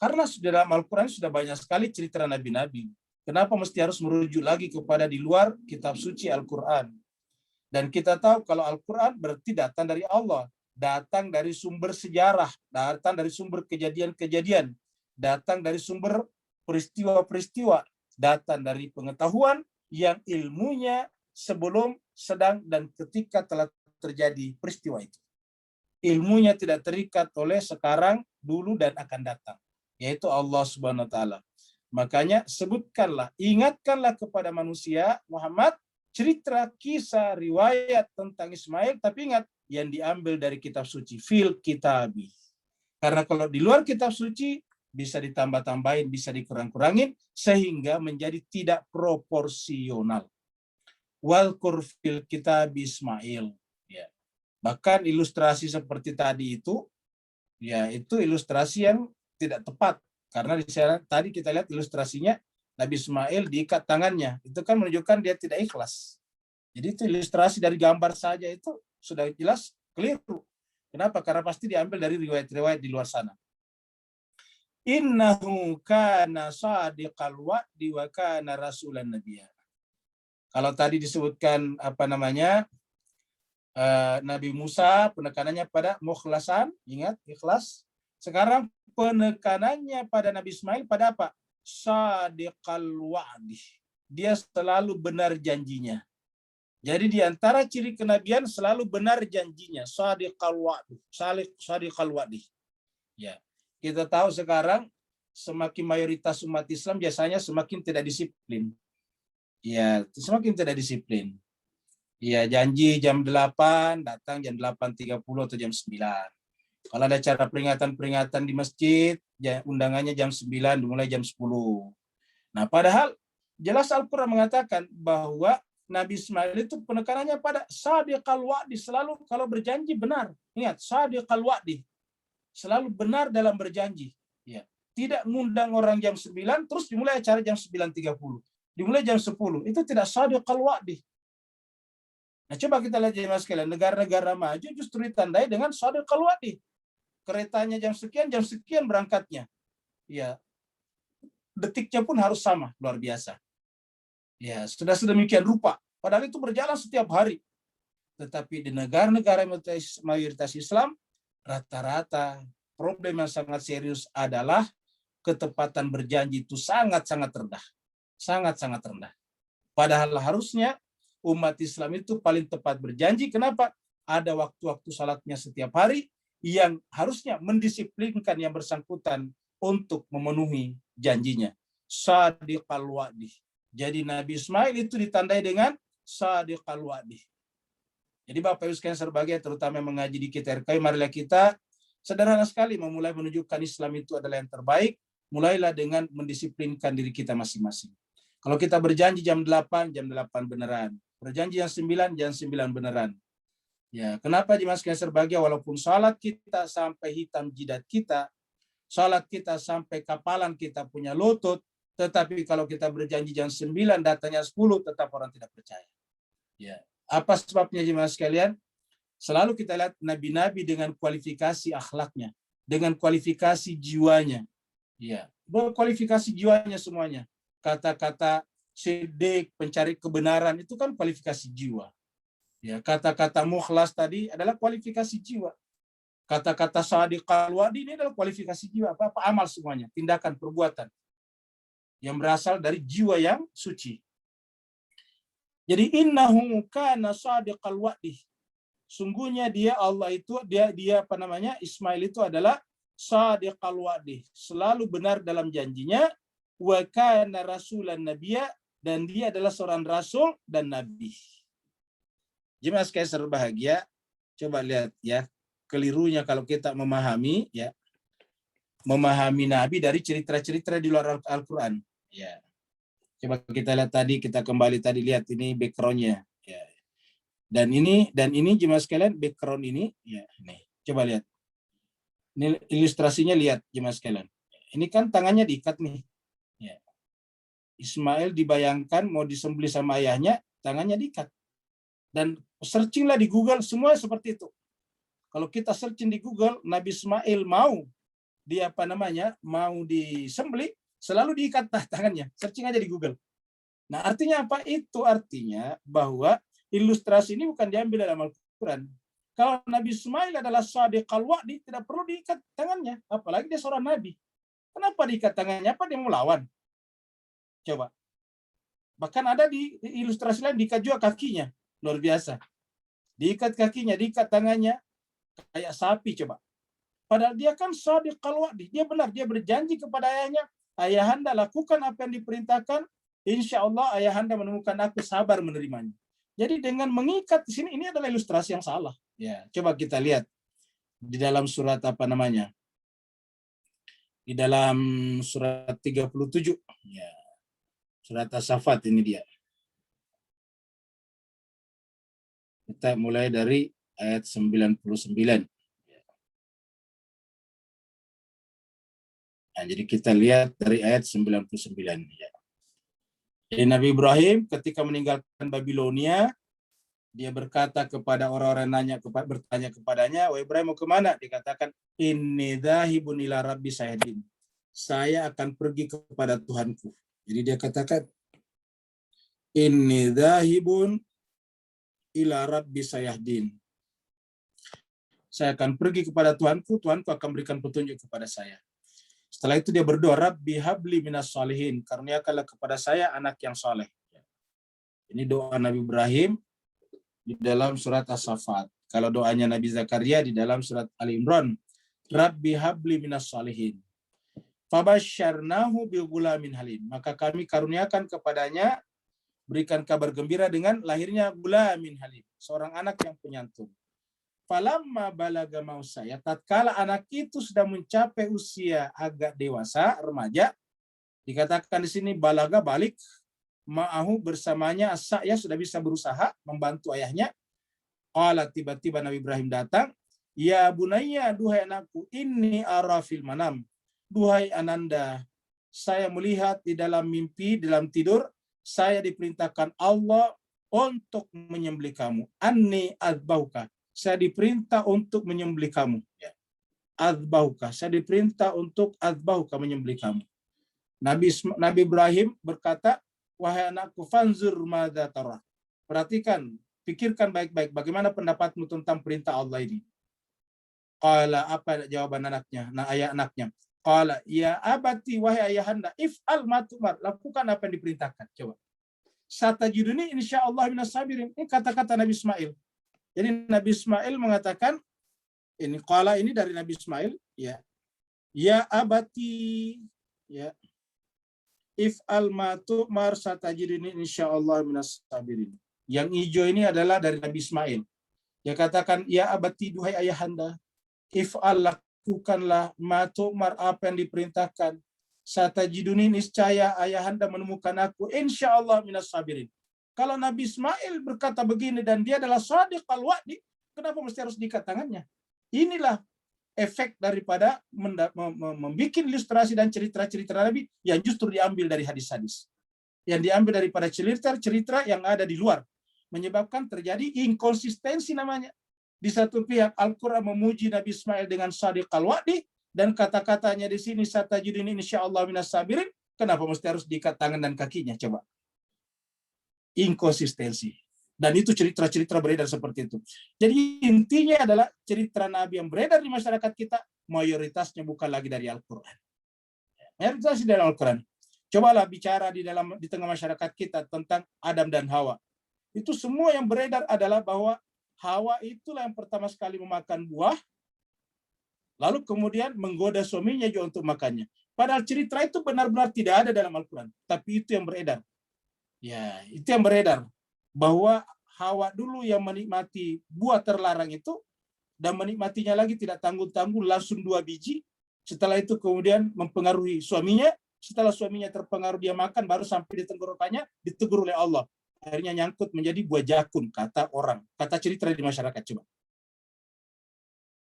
Karena dalam Al-Quran sudah banyak sekali cerita nabi-nabi. Kenapa mesti harus merujuk lagi kepada di luar kitab suci Al-Quran? Dan kita tahu kalau Al-Quran berarti datang dari Allah. Datang dari sumber sejarah. Datang dari sumber kejadian-kejadian. Datang dari sumber peristiwa-peristiwa, datang dari pengetahuan yang ilmunya sebelum, sedang, dan ketika telah terjadi peristiwa itu. Ilmunya tidak terikat oleh sekarang, dulu, dan akan datang, yaitu Allah Subhanahu wa Ta'ala. Makanya sebutkanlah, ingatkanlah kepada manusia Muhammad cerita kisah riwayat tentang Ismail, tapi ingat yang diambil dari kitab suci, fil kitabi. Karena kalau di luar kitab suci bisa ditambah-tambahin, bisa dikurang-kurangin, sehingga menjadi tidak proporsional. Wadhkur fil kitab Ismail. Ya. Bahkan ilustrasi seperti tadi itu, ya itu ilustrasi yang tidak tepat. Karena di sana, tadi kita lihat ilustrasinya, Nabi Ismail diikat tangannya. Itu kan menunjukkan dia tidak ikhlas. Jadi itu ilustrasi dari gambar saja itu sudah jelas keliru. Kenapa? Karena pasti diambil dari riwayat-riwayat di luar sana. Innahu kana sadiqal wa'di wa kana rasulan nabiyya. Kalau tadi disebutkan Nabi Musa penekanannya pada mukhlasan, ingat ikhlas. Sekarang penekanannya pada Nabi Ismail pada apa? Sadiqal wa'di. Dia selalu benar janjinya. Jadi di antara ciri kenabian selalu benar janjinya. Sadiqal wa'di. Sadiqal wa'di. Ya. Kita tahu sekarang semakin mayoritas umat Islam biasanya semakin tidak disiplin. Ya, semakin tidak disiplin. Ya, janji jam 8, datang jam 8.30 atau jam 9. Kalau ada acara peringatan-peringatan di masjid, undangannya jam 9, dimulai jam 10. Nah, padahal jelas Al-Quran mengatakan bahwa Nabi Ismail itu penekanannya pada sadiqal wa'di, selalu kalau berjanji benar. Ingat, sadiqal wa'di. Selalu benar dalam berjanji. Ya. Tidak ngundang orang jam 9, terus dimulai acara jam 9.30. Dimulai jam 10. Itu tidak sadiqal wa'di. Nah, coba kita lihat jemaah sekalian, negara-negara maju justru ditandai dengan sadiqal wa'di. Keretanya jam sekian berangkatnya. Ya. Detiknya pun harus sama, luar biasa. Ya, sudah sedemikian rupa. Padahal itu berjalan setiap hari. Tetapi di negara-negara mayoritas Islam, rata-rata problem yang sangat serius adalah ketepatan berjanji itu sangat-sangat rendah. Sangat-sangat rendah. Padahal harusnya umat Islam itu paling tepat berjanji. Kenapa? Ada waktu-waktu salatnya setiap hari yang harusnya mendisiplinkan yang bersangkutan untuk memenuhi janjinya. Sadiqal wa'di. Jadi Nabi Ismail itu ditandai dengan sadiqal wa'di. Jadi Bapak Ibu sekalian berbahagia, terutama yang mengaji di KTRK, marilah kita sederhana sekali memulai menunjukkan Islam itu adalah yang terbaik. Mulailah dengan mendisiplinkan diri kita masing-masing. Kalau kita berjanji jam 8 beneran. Berjanji yang 9, jangan 9 beneran. Ya, kenapa jemaah sekalian berbahagia, walaupun salat kita sampai hitam jidat kita, salat kita sampai kapalan kita punya lutut, tetapi kalau kita berjanji jam 9 datanya 10, tetap orang tidak percaya. Ya. Apa sebabnya jemaah sekalian? Selalu kita lihat nabi-nabi dengan kualifikasi akhlaknya, dengan kualifikasi jiwanya. Ya, kualifikasi jiwanya semuanya. Kata-kata siddiq, pencari kebenaran, itu kan kualifikasi jiwa. Ya, kata-kata mukhlas tadi adalah kualifikasi jiwa. Kata-kata shadiqal wa'di ini adalah kualifikasi jiwa. Apa amal semuanya, tindakan, perbuatan yang berasal dari jiwa yang suci. Jadi innahu kana shadiqal wa'di. Sungguhnya dia Allah itu dia apa namanya? Ismail itu adalah shadiqal wa'di, selalu benar dalam janjinya, wa kana rasulan nabiyya, dan dia adalah seorang rasul dan nabi. Jemaah sekalian berbahagia, coba lihat ya, kelirunya kalau kita memahami ya, memahami nabi dari cerita-cerita di luar Al-Qur'an. Ya. Coba kita lihat tadi, kita kembali tadi lihat ini background-nya ya. Dan ini jemaah sekalian, background ini ya, nih. Coba lihat. Ini ilustrasinya, lihat jemaah sekalian. Ini kan tangannya diikat nih. Ya. Ismail dibayangkan mau disembelih sama ayahnya, tangannya diikat. Dan searchinglah di Google, semua seperti itu. Kalau kita searching di Google, Nabi Ismail mau mau disembelih, selalu diikat tangannya. Searching aja di Google. Nah, artinya apa? Itu artinya bahwa ilustrasi ini bukan diambil dalam Al-Quran. Kalau Nabi Ismail adalah shadiqal wa'di, tidak perlu diikat tangannya. Apalagi dia seorang Nabi. Kenapa diikat tangannya? Apa dia mau lawan? Coba. Bahkan ada di ilustrasi lain, diikat juga kakinya. Luar biasa. Diikat kakinya, diikat tangannya, kayak sapi coba. Padahal dia kan shadiqal wa'di. Dia benar, dia berjanji kepada ayahnya, ayahanda lakukan apa yang diperintahkan, insya Allah ayahanda menemukan aku, sabar menerimanya. Jadi dengan mengikat di sini, ini adalah ilustrasi yang salah. Ya, coba kita lihat di dalam surat apa namanya? Di dalam surat 37. Ya. Surat As-Saffat ini dia. Kita mulai dari ayat 99. Nah, jadi kita lihat dari ayat 99. Ya. Jadi Nabi Ibrahim ketika meninggalkan Babilonia, dia berkata kepada orang-orang bertanya kepadanya, "Wahai Ibrahim, mau kemana?" Dikatakan, "Inni dzahibun ila rabbi sayahdin." Saya akan pergi kepada Tuhanku. Jadi dia katakan, "Inni dzahibun ila rabbi sayahdin." Saya akan pergi kepada Tuhanku, Tuhanku akan berikan petunjuk kepada saya. Setelah itu dia berdoa, "Rabbi habli minas sholihin." Karuniakanlah kepada saya anak yang soleh. Ini doa Nabi Ibrahim di dalam surat As-Saffat. Kalau doanya Nabi Zakaria di dalam surat Ali Imran, "Rabbi habli minas sholihin." Fabasyarnahu bighulamin halim. Maka kami karuniakan kepadanya, berikan kabar gembira dengan lahirnya gulamin halim, seorang anak yang penyantun. Falamma balaga mausaya, tatkala anak itu sudah mencapai usia agak dewasa, remaja, dikatakan di sini balaga balik, ma'ahu bersamanya as-sa'ya, sudah bisa berusaha membantu ayahnya. Qala, tiba-tiba Nabi Ibrahim datang, "Ya bunayya, duhai anakku, inni ara fil manam." Duhai ananda, saya melihat di dalam mimpi, dalam tidur, saya diperintahkan Allah untuk menyembelih kamu. Anni adzbauka. Saya diperintah untuk menyembelih kamu. Adzbauka. Saya diperintah untuk adzbauka, menyembelih kamu. Nabi Ibrahim berkata, "Wahai anakku, fanzur madza tara." Perhatikan, pikirkan baik-baik bagaimana pendapatmu tentang perintah Allah ini. Qala, apa jawaban anaknya? Nah, ayah anaknya. Qala, ya abati, wahai ayahanda, if'al ma tu'mar, lakukan apa yang diperintahkan. Coba. Satajiduni insyaallah minas sabirin. Ini kata-kata Nabi Ismail. Jadi Nabi Ismail mengatakan, ini qala ini dari Nabi Ismail, ya. Ya abati, ya. If'al ma tu'mar satajiduni insyaallah minas sabirin. Yang hijau ini adalah dari Nabi Ismail. Dia katakan, ya abati, duhai ayahanda, if'al, lakukanlah ma tu'mar, apa yang diperintahkan. Satajiduni, niscaya ayahanda menemukan aku insyaallah minas sabirin. Kalau Nabi Ismail berkata begini dan dia adalah shadiq al-wa'di, kenapa mesti harus diikat tangannya? Inilah efek daripada membuat ilustrasi dan cerita-cerita Nabi yang justru diambil dari hadis-hadis. Yang diambil daripada cerita-cerita yang ada di luar. Menyebabkan terjadi inkonsistensi namanya. Di satu pihak Al-Quran memuji Nabi Ismail dengan shadiq al-wa'di, dan kata-katanya di sini satajiduni insyaallah minas sabirin. Kenapa mesti harus diikat tangan dan kakinya? Coba. Inkonsistensi. Dan itu cerita-cerita beredar seperti itu. Jadi intinya adalah cerita Nabi yang beredar di masyarakat kita, mayoritasnya bukan lagi dari Al-Quran. Mayoritas dari Al-Quran. Cobalah bicara di tengah masyarakat kita tentang Adam dan Hawa. Itu semua yang beredar adalah bahwa Hawa itulah yang pertama sekali memakan buah, lalu kemudian menggoda suaminya juga untuk makannya. Padahal cerita itu benar-benar tidak ada dalam Al-Quran. Tapi itu yang beredar. Ya, itu yang beredar. Bahwa Hawa dulu yang menikmati buah terlarang itu, dan menikmatinya lagi tidak tanggung-tanggung, langsung 2 biji. Setelah itu kemudian mempengaruhi suaminya. Setelah suaminya terpengaruh dia makan, baru sampai di tenggorokannya, ditegur oleh Allah. Akhirnya nyangkut menjadi buah jakun, kata orang. Kata cerita di masyarakat. Coba.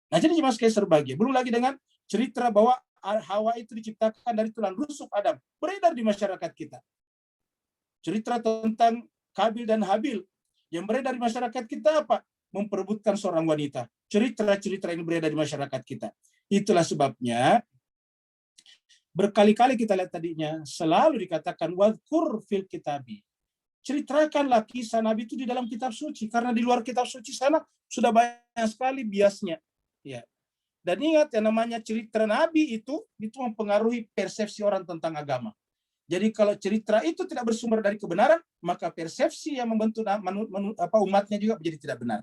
Nah, jadi cuma sekali serbagi. Belum lagi dengan cerita bahwa Hawa itu diciptakan dari tulang rusuk Adam. Beredar di masyarakat kita. Cerita tentang Kabil dan Habil. Yang beredar di masyarakat kita apa? Memperebutkan seorang wanita. Cerita-cerita ini beredar di masyarakat kita. Itulah sebabnya berkali-kali kita lihat tadinya selalu dikatakan wadhkur fil kitabi. Ceritakanlah kisah Nabi itu di dalam kitab suci, karena di luar kitab suci sana sudah banyak sekali biasnya. Ya. Dan ingat yang namanya cerita Nabi itu mempengaruhi persepsi orang tentang agama. Jadi kalau cerita itu tidak bersumber dari kebenaran, maka persepsi yang membentuk umatnya juga menjadi tidak benar.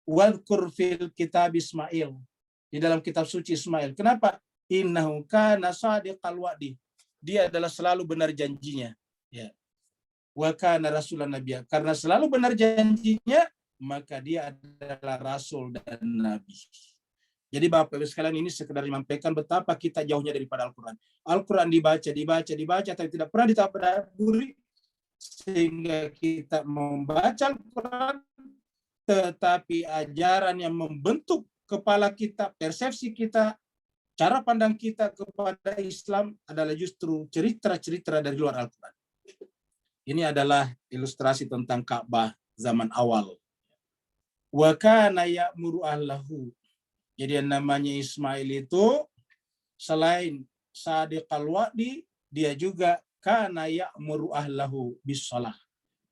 Wadhkur fil kitab Ismail, di dalam kitab suci Ismail. Kenapa? Innahu kana shadiqal wa'di. Dia adalah selalu benar janjinya. Ya. Wa kana rasulan nabiyya. Karena selalu benar janjinya, maka dia adalah rasul dan nabi. Jadi Bapak Ibu sekalian, ini sekedar menyampaikan betapa kita jauhnya daripada Al-Quran. Al-Quran dibaca, tapi tidak pernah ditadaburi, sehingga kita membaca Al-Quran, tetapi ajaran yang membentuk kepala kita, persepsi kita, cara pandang kita kepada Islam adalah justru cerita-cerita dari luar Al-Quran. Ini adalah ilustrasi tentang Ka'bah zaman awal. Wa kana ya'muru ahlahu. Jadi yang namanya Ismail itu selain shadiqal wa'di, dia juga kana ya'muru ahlahu bis-shalah.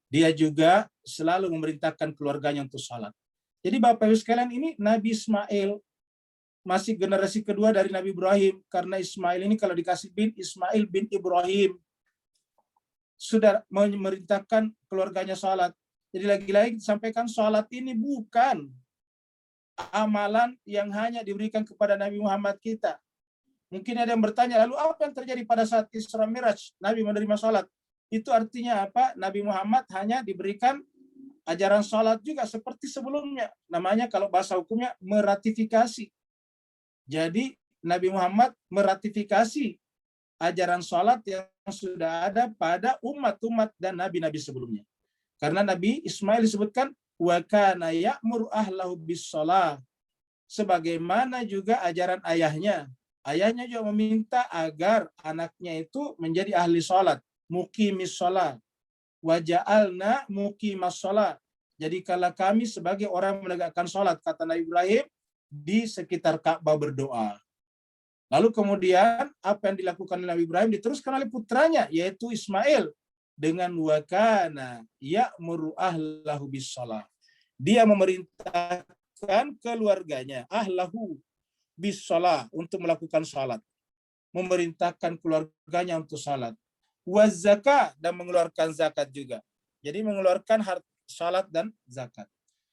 Dia juga selalu memerintahkan keluarganya untuk salat. Jadi Bapak Ibu sekalian, ini Nabi Ismail masih generasi kedua dari Nabi Ibrahim, karena Ismail ini kalau dikasih bin Ismail bin Ibrahim, sudah memerintahkan keluarganya salat. Jadi lagi-lagi disampaikan salat ini bukan amalan yang hanya diberikan kepada Nabi Muhammad kita. Mungkin ada yang bertanya, lalu apa yang terjadi pada saat Isra Miraj Nabi menerima salat? Itu artinya apa? Nabi Muhammad hanya diberikan ajaran salat juga seperti sebelumnya. Namanya kalau bahasa hukumnya meratifikasi. Jadi Nabi Muhammad meratifikasi ajaran salat yang sudah ada pada umat-umat dan nabi-nabi sebelumnya. Karena Nabi Ismail disebutkan wa kana ya'muru ahlahu bis-shalah, sebagaimana juga ajaran ayahnya. Ayahnya juga meminta agar anaknya itu menjadi ahli salat, muqimis shalah. Wa ja'alna muqimas shalah. Jadi kalau kami sebagai orang menegakkan salat, kata Nabi Ibrahim, di sekitar Ka'bah berdoa. Lalu kemudian apa yang dilakukan oleh Nabi Ibrahim diteruskan oleh putranya, yaitu Ismail, dengan wa kana ya'muru ahlahu bis-shalah. Dia memerintahkan keluarganya, ahlahu bis-shalah, untuk melakukan salat. Memerintahkan keluarganya untuk salat. Wa zakat, dan mengeluarkan zakat juga. Jadi mengeluarkan salat dan zakat.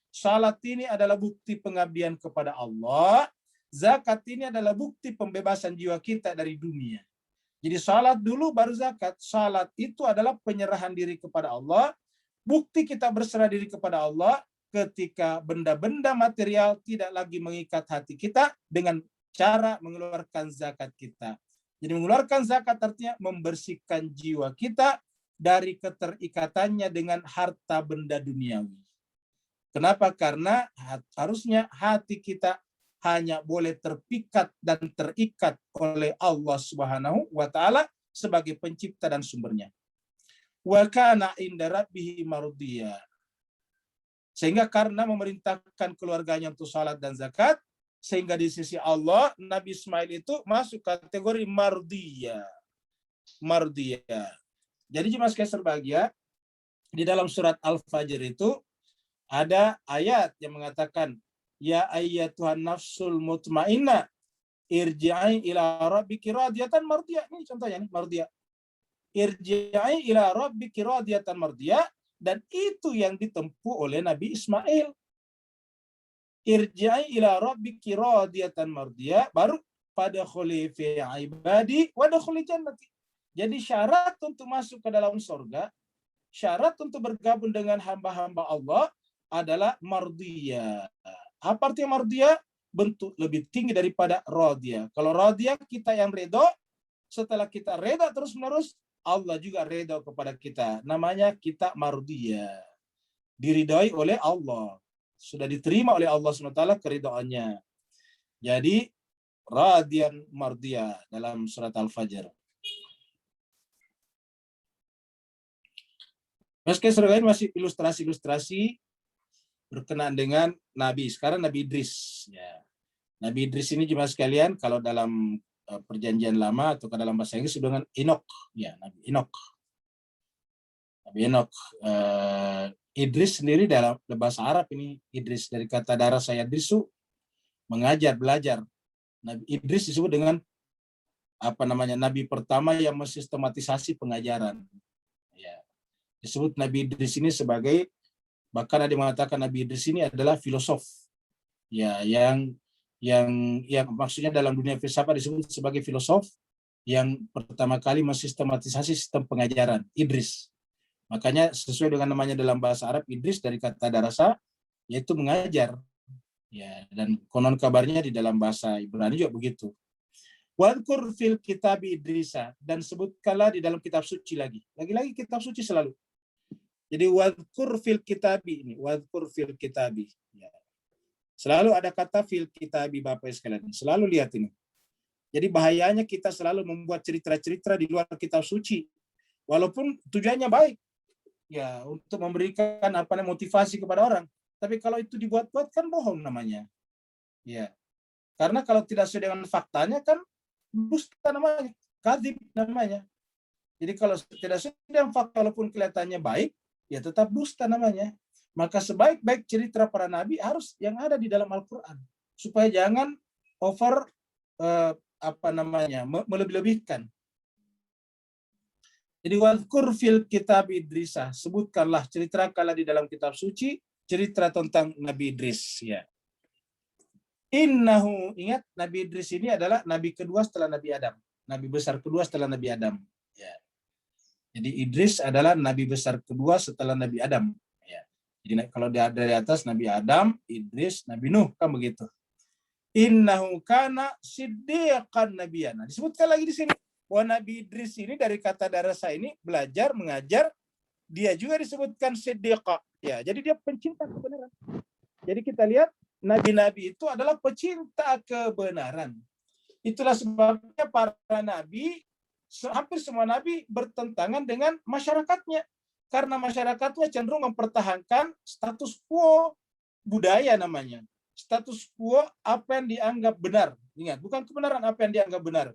Salat ini adalah bukti pengabdian kepada Allah. Zakat ini adalah bukti pembebasan jiwa kita dari dunia. Jadi salat dulu baru zakat. Salat itu adalah penyerahan diri kepada Allah. Bukti kita berserah diri kepada Allah ketika benda-benda material tidak lagi mengikat hati kita dengan cara mengeluarkan zakat kita. Jadi mengeluarkan zakat artinya membersihkan jiwa kita dari keterikatannya dengan harta benda duniawi. Kenapa? Karena harusnya hati kita hanya boleh terpikat dan terikat oleh Allah Subhanahu wa taala sebagai pencipta dan sumbernya. Wa kana inda rabbih mardiya. Sehingga karena memerintahkan keluarganya untuk salat dan zakat, sehingga di sisi Allah Nabi Ismail itu masuk kategori mardiya. Mardiya. Jadi jemaah sekalian berbahagia, di dalam surat Al-Fajr itu ada ayat yang mengatakan, ya ayyatuhan nafsul mutmainnah irji'i ila rabbiki radiyatan mardiyah. Ini contohnya nih, mardiyah. Irji'i ila rabbiki radiyatan mardiyah, dan itu yang ditempuh oleh Nabi Ismail. Irji'i ila rabbiki radiyatan mardiyah, baru pada khuli fi ibadi wa dakhuli jannati. Jadi syarat untuk masuk ke dalam surga, syarat untuk bergabung dengan hamba-hamba Allah adalah mardiyah. Apa artinya mardiyah? Bentuk lebih tinggi daripada radiyah. Kalau radiyah kita yang redha, setelah kita redha terus-menerus, Allah juga redha kepada kita. Namanya kita mardiyah. Diridhai oleh Allah. Sudah diterima oleh Allah SWT keridhaannya. Jadi radiyan mardiyah dalam surat Al-Fajr. Meski lain masih ilustrasi-ilustrasi berkenaan dengan Nabi. Sekarang Nabi Idris. Ya. Nabi Idris ini jemaah sekalian, kalau dalam perjanjian lama atau dalam bahasa Inggris dengan Enoch. Ya, Nabi Enoch. Nabi Enoch. Idris sendiri dalam bahasa Arab ini, Idris dari kata darasa yadrisu, mengajar, belajar. Nabi Idris disebut dengan Nabi pertama yang mensistematisasi pengajaran. Ya. Disebut Nabi Idris ini sebagai, bahkan ada yang mengatakan Nabi Idris ini adalah filosof, ya, yang maksudnya dalam dunia filsafat disebut sebagai filosof yang pertama kali mensistematisasi sistem pengajaran, Idris. Makanya sesuai dengan namanya dalam bahasa Arab, Idris dari kata darasa, yaitu mengajar. Ya, dan konon kabarnya di dalam bahasa Ibrani juga begitu. Wadkur fil kitab Idrisa, dan sebutkanlah di dalam kitab suci lagi. Lagi-lagi kitab suci selalu. Jadi wadkur fil kitabi ini, wadkur fil kitabi. Ya. Selalu ada kata fil kitabi Bapak sekalian. Selalu lihat ini. Jadi bahayanya kita selalu membuat cerita-cerita di luar kitab suci. Walaupun tujuannya baik. Ya, untuk memberikan motivasi kepada orang. Tapi kalau itu dibuat-buat kan bohong namanya. Ya. Karena kalau tidak sesuai dengan faktanya kan dusta namanya, kadzib namanya. Jadi kalau tidak sesuai dengan fakta walaupun kelihatannya baik, ya tetap dusta namanya. Maka sebaik-baik cerita para nabi harus yang ada di dalam Al-Quran. Supaya jangan over melebih-lebihkan. Jadi wadkur fil kitab Idrisah, sebutkanlah, ceritakanlah di dalam kitab suci cerita tentang Nabi Idris. Ya. Innahu, ingat Nabi Idris ini adalah nabi kedua setelah Nabi Adam. Nabi besar kedua setelah Nabi Adam. Ya. Jadi Idris adalah nabi besar kedua setelah Nabi Adam. Ya. Jadi kalau dari atas Nabi Adam, Idris, Nabi Nuh, kan begitu. Innahu kana siddiqan nabiyyan. Nah, disebutkan lagi di sini. Wah, Nabi Idris ini dari kata darasa ini belajar, mengajar, dia juga disebutkan siddiqa. Ya, jadi dia pencinta kebenaran. Jadi kita lihat nabi-nabi itu adalah pecinta kebenaran. Itulah sebabnya para nabi, hampir semua nabi bertentangan dengan masyarakatnya. Karena masyarakatnya cenderung mempertahankan status quo budaya namanya. Status quo apa yang dianggap benar. Ingat, bukan kebenaran apa yang dianggap benar.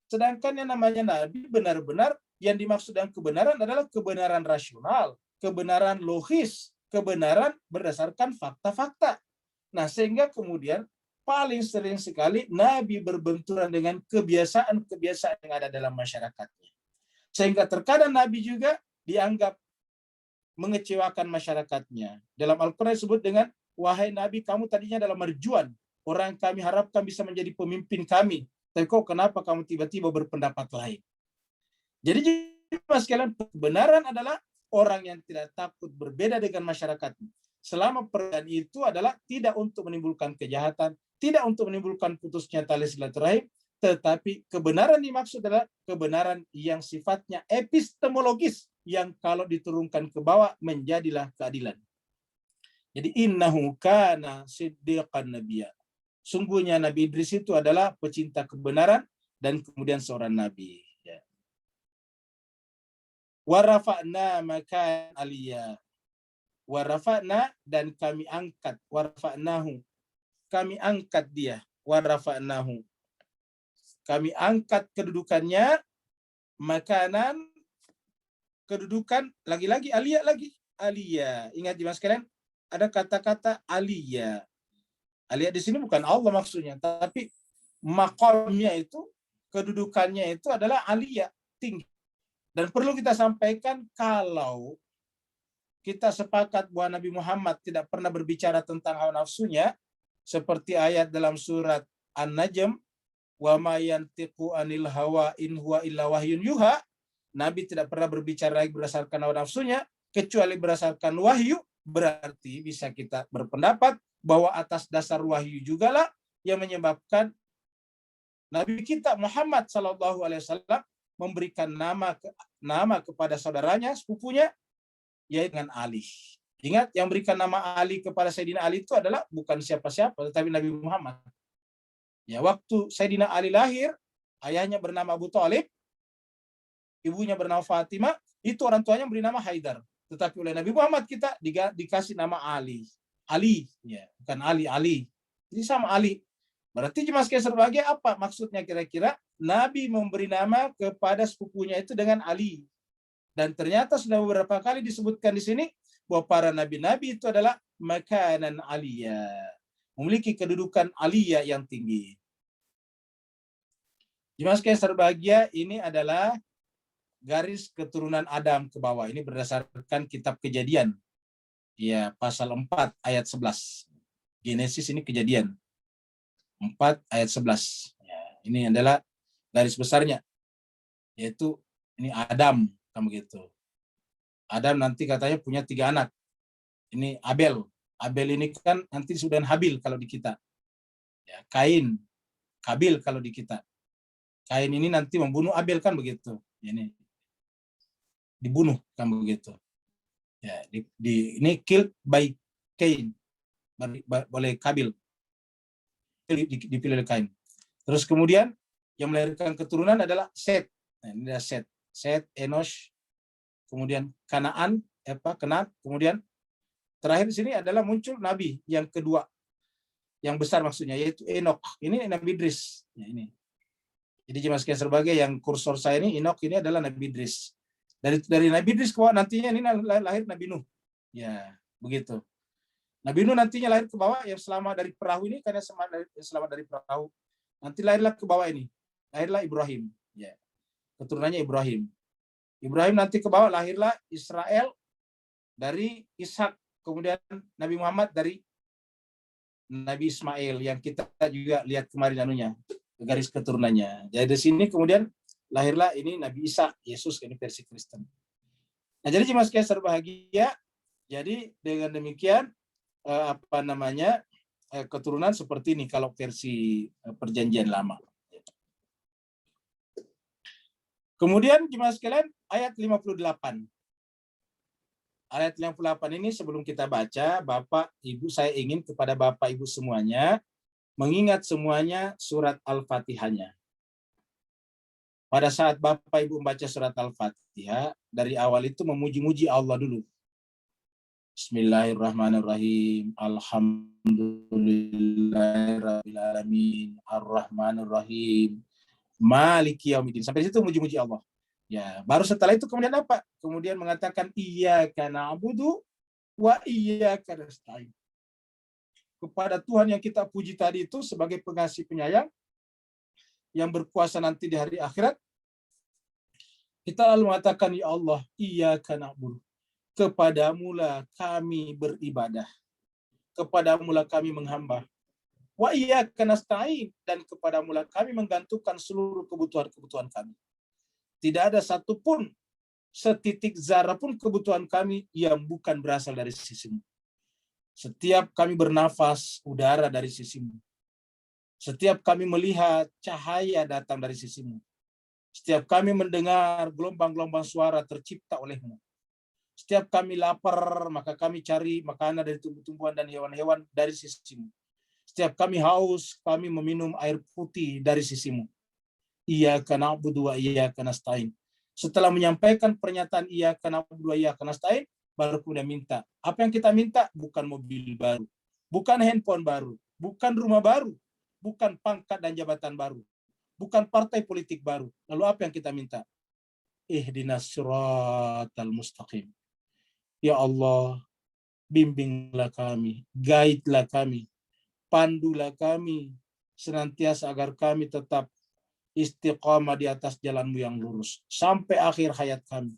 Sedangkan yang namanya nabi benar-benar yang dimaksud dengan kebenaran adalah kebenaran rasional, kebenaran logis, kebenaran berdasarkan fakta-fakta. Nah, sehingga kemudian paling sering sekali nabi berbenturan dengan kebiasaan-kebiasaan yang ada dalam masyarakatnya. Sehingga terkadang nabi juga dianggap mengecewakan masyarakatnya. Dalam Al-Quran disebut dengan, wahai nabi, kamu tadinya adalah marjuan, orang yang kami harapkan bisa menjadi pemimpin kami. Tapi kok kenapa kamu tiba-tiba berpendapat lain? Jadi sekalian, kebenaran adalah orang yang tidak takut berbeda dengan masyarakat. Selama perbedaan itu adalah tidak untuk menimbulkan kejahatan, tidak untuk menimbulkan putusnya tali silaturahim, tetapi kebenaran dimaksud adalah kebenaran yang sifatnya epistemologis, yang kalau diturunkan ke bawah menjadilah keadilan. Jadi innahu kana siddiqan nabiyya. Sungguhnya Nabi Idris itu adalah pecinta kebenaran dan kemudian seorang nabi. Ya. Wa rafa'na makan aliyya. Wa rafa'na dan kami angkat. Wa rafa'nahu. Kami angkat dia. Wa rafa'nahu. Kami angkat kedudukannya. Makanan. Kedudukan. Lagi-lagi aliyya lagi. Aliyya. Ingat di mas kalian. Ada kata-kata aliyya. Aliyah di sini bukan Allah maksudnya, tapi makamnya itu, kedudukannya itu adalah aliyah, tinggi. Dan perlu kita sampaikan kalau kita sepakat bahwa Nabi Muhammad tidak pernah berbicara tentang hawa nafsunya, seperti ayat dalam surat An-Najm, wa ma yantiqu anil hawa in huwa illa wahyun yuha. Nabi tidak pernah berbicara lagi berdasarkan hawa nafsunya, kecuali berdasarkan wahyu. Berarti bisa kita berpendapat bahwa atas dasar wahyu jugalah yang menyebabkan Nabi kita Muhammad SAW memberikan nama kepada saudaranya, sepupunya, yaitu dengan Ali. Ingat, yang berikan nama Ali kepada Sayyidina Ali itu adalah bukan siapa-siapa, tetapi Nabi Muhammad. Ya, waktu Sayyidina Ali lahir, ayahnya bernama Abu Thalib, ibunya bernama Fatimah, itu orang tuanya beri nama Haidar. Tetapi oleh Nabi Muhammad kita dikasih nama Ali. Ali, ya, bukan Ali. Jadi sama Ali. Berarti jemaah sekalian berbahagia apa maksudnya kira-kira? Nabi memberi nama kepada sepupunya itu dengan Ali. Dan ternyata sudah beberapa kali disebutkan di sini bahwa para nabi-nabi itu adalah makanan aliyah. Memiliki kedudukan aliyah yang tinggi. Jemaah sekalian berbahagia, ini adalah garis keturunan Adam ke bawah. Ini berdasarkan kitab Kejadian. Ya, pasal 4 ayat 11. Genesis ini Kejadian. 4 ayat 11. Ya, ini adalah garis besarnya. Yaitu ini Adam, kan begitu. Adam nanti katanya punya 3 anak. Ini Abel. Abel ini kan nanti sudah Habil kalau di kita. Ya, Kain, Kabil kalau di kita. Kain ini nanti membunuh Abel kan begitu. Ini dibunuh kan begitu. Ya, ini killed by Cain oleh Kabil, dipilih oleh Kain. Terus kemudian yang melahirkan keturunan adalah Set. Nah, ini adalah Set, Enosh, kemudian Kanaan, kemudian terakhir di sini adalah muncul Nabi yang kedua, yang besar maksudnya, yaitu Enok. Ini Nabi Idris. Ya, ini. Jadi jemaah sekalian sebagai yang kursor saya ini, Enok ini adalah Nabi Idris. Dari Nabi Idris ke bawah nantinya ini lahir Nabi Nuh. Ya, begitu. Nabi Nuh nantinya lahir ke bawah yang selamat dari perahu ini, karena selamat dari perahu. Nanti lahirlah ke bawah ini. Lahirlah Ibrahim. Ya. Keturunannya Ibrahim. Ibrahim nanti ke bawah lahirlah Israel dari Ishak. Kemudian Nabi Muhammad dari Nabi Ismail yang kita juga lihat kemarin anunya, garis keturunannya. Jadi di sini kemudian lahirlah ini Nabi Isa, Yesus, ini versi Kristen. Nah, jadi jemaah sekalian berbahagia, jadi dengan demikian keturunan seperti ini kalau versi perjanjian lama. Kemudian jemaah sekalian ayat 58. Ayat 58 ini sebelum kita baca, Bapak Ibu, saya ingin kepada Bapak Ibu semuanya mengingat semuanya surat Al-Fatihahnya. Pada saat Bapak Ibu membaca surat Al-Fatihah, dari awal itu memuji-muji Allah dulu. Bismillahirrahmanirrahim. Alhamdulillahirrahmanirrahim. Ar-Rahmanirrahim. Maliki yaumiddin. Sampai situ memuji-muji Allah. Ya, baru setelah itu kemudian apa? Kemudian mengatakan iyyaka na'budu wa iyyaka nasta'in. Kepada Tuhan yang kita puji tadi itu sebagai pengasih penyayang, yang berkuasa nanti di hari akhirat, kita lalu mengatakan, ya Allah, iyyaka na'budu, kepadamulah kami beribadah, kepadamulah kami menghamba, wa iyyaka nasta'in, dan kepadamulah kami menggantungkan seluruh kebutuhan-kebutuhan kami. Tidak ada satupun setitik zarah pun kebutuhan kami yang bukan berasal dari sisimu. Setiap kami bernafas, udara dari sisimu. Setiap kami melihat, cahaya datang dari sisimu. Setiap kami mendengar gelombang-gelombang suara tercipta oleh-Mu. Setiap kami lapar, maka kami cari makanan dari tumbuh-tumbuhan dan hewan-hewan dari sisi-Mu. Setiap kami haus, kami meminum air putih dari sisi-Mu. Iyyaka na'budu wa iyyaka nasta'in. Setelah menyampaikan pernyataan iyyaka na'budu wa iyyaka nasta'in, baru kemudian minta. Apa yang kita minta? Bukan mobil baru, bukan handphone baru, bukan rumah baru, bukan pangkat dan jabatan baru, bukan partai politik baru. Lalu apa yang kita minta? Ihdinas siratal mustaqim. Ya Allah, bimbinglah kami, guide-lah kami, pandulah kami, senantiasa agar kami tetap istiqamah di atas jalan-Mu yang lurus, sampai akhir hayat kami.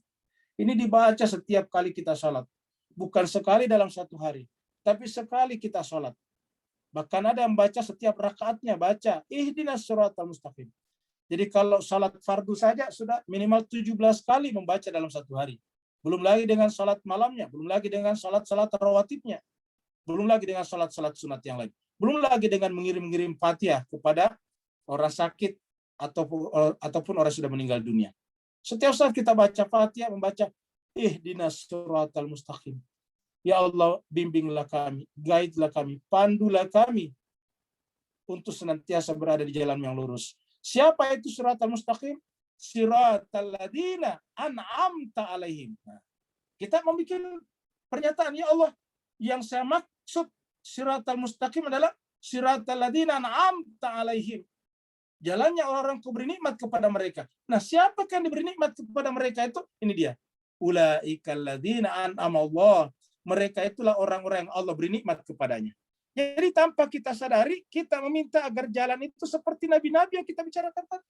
Ini dibaca setiap kali kita sholat. Bukan sekali dalam satu hari, tapi sekali kita sholat. Bahkan ada yang baca setiap rakaatnya, baca, ihdinas siratal mustaqim. Jadi kalau sholat fardu saja sudah minimal 17 kali membaca dalam satu hari. Belum lagi dengan sholat malamnya, belum lagi dengan sholat rawatibnya, belum lagi dengan sholat sunat yang lain, belum lagi dengan mengirim Fatihah kepada orang sakit ataupun orang sudah meninggal dunia. Setiap saat kita baca Fatihah, membaca ihdinas siratal mustaqim. Ya Allah, bimbinglah kami, guide-lah kami, pandulah kami untuk senantiasa berada di jalan yang lurus. Siapa itu siratal mustaqim? Siratal ladzina an'amta alaihim. Nah, kita membuat pernyataan, ya Allah, yang saya maksud siratal mustaqim adalah siratal ladzina an'amta alaihim. Jalannya orang-orang Kau beri nikmat kepada mereka. Nah, siapa yang diberi nikmat kepada mereka itu? Ini dia. Ulaikal ladzina an'ama Allah. Mereka itulah orang-orang yang Allah beri nikmat kepadanya. Jadi tanpa kita sadari, kita meminta agar jalan itu seperti nabi-nabi yang kita bicarakan tadi.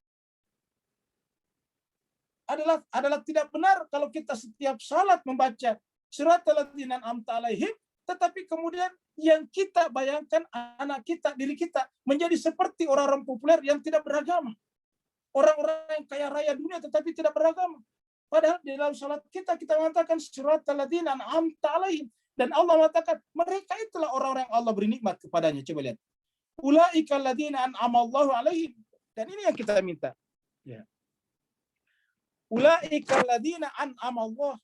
Adalah tidak benar kalau kita setiap salat membaca siratal ladzina an'amta alaihim, tetapi kemudian yang kita bayangkan anak kita, diri kita menjadi seperti orang-orang populer yang tidak beragama. Orang-orang yang kaya raya dunia tetapi tidak beragama. Padahal di dalam salat kita mengatakan siratal ladzina an'amta alaihim, dan Allah mengatakan mereka itulah orang-orang yang Allah beri nikmat kepadanya. Coba lihat. Ulaikal ladzina an'ama Allahu alaihim. Dan ini yang kita minta. Ya. Ulaikal ladzina an'ama Allah.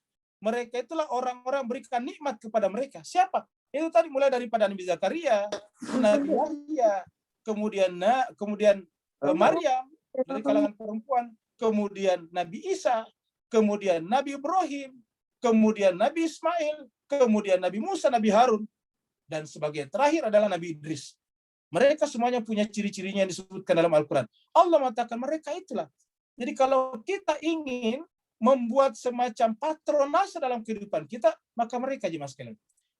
Mereka itulah orang-orang yang berikan nikmat kepada mereka. Siapa? Itu tadi mulai daripada Nabi Zakaria, Nabi Yahya, kemudian Maryam dari kalangan perempuan, kemudian Nabi Isa, kemudian Nabi Ibrahim, kemudian Nabi Ismail, kemudian Nabi Musa, Nabi Harun, dan sebagian terakhir adalah Nabi Idris. Mereka semuanya punya ciri-cirinya yang disebutkan dalam Al-Quran. Allah mengatakan mereka itulah. Jadi kalau kita ingin membuat semacam patronase dalam kehidupan kita, maka mereka jemaah sekalian.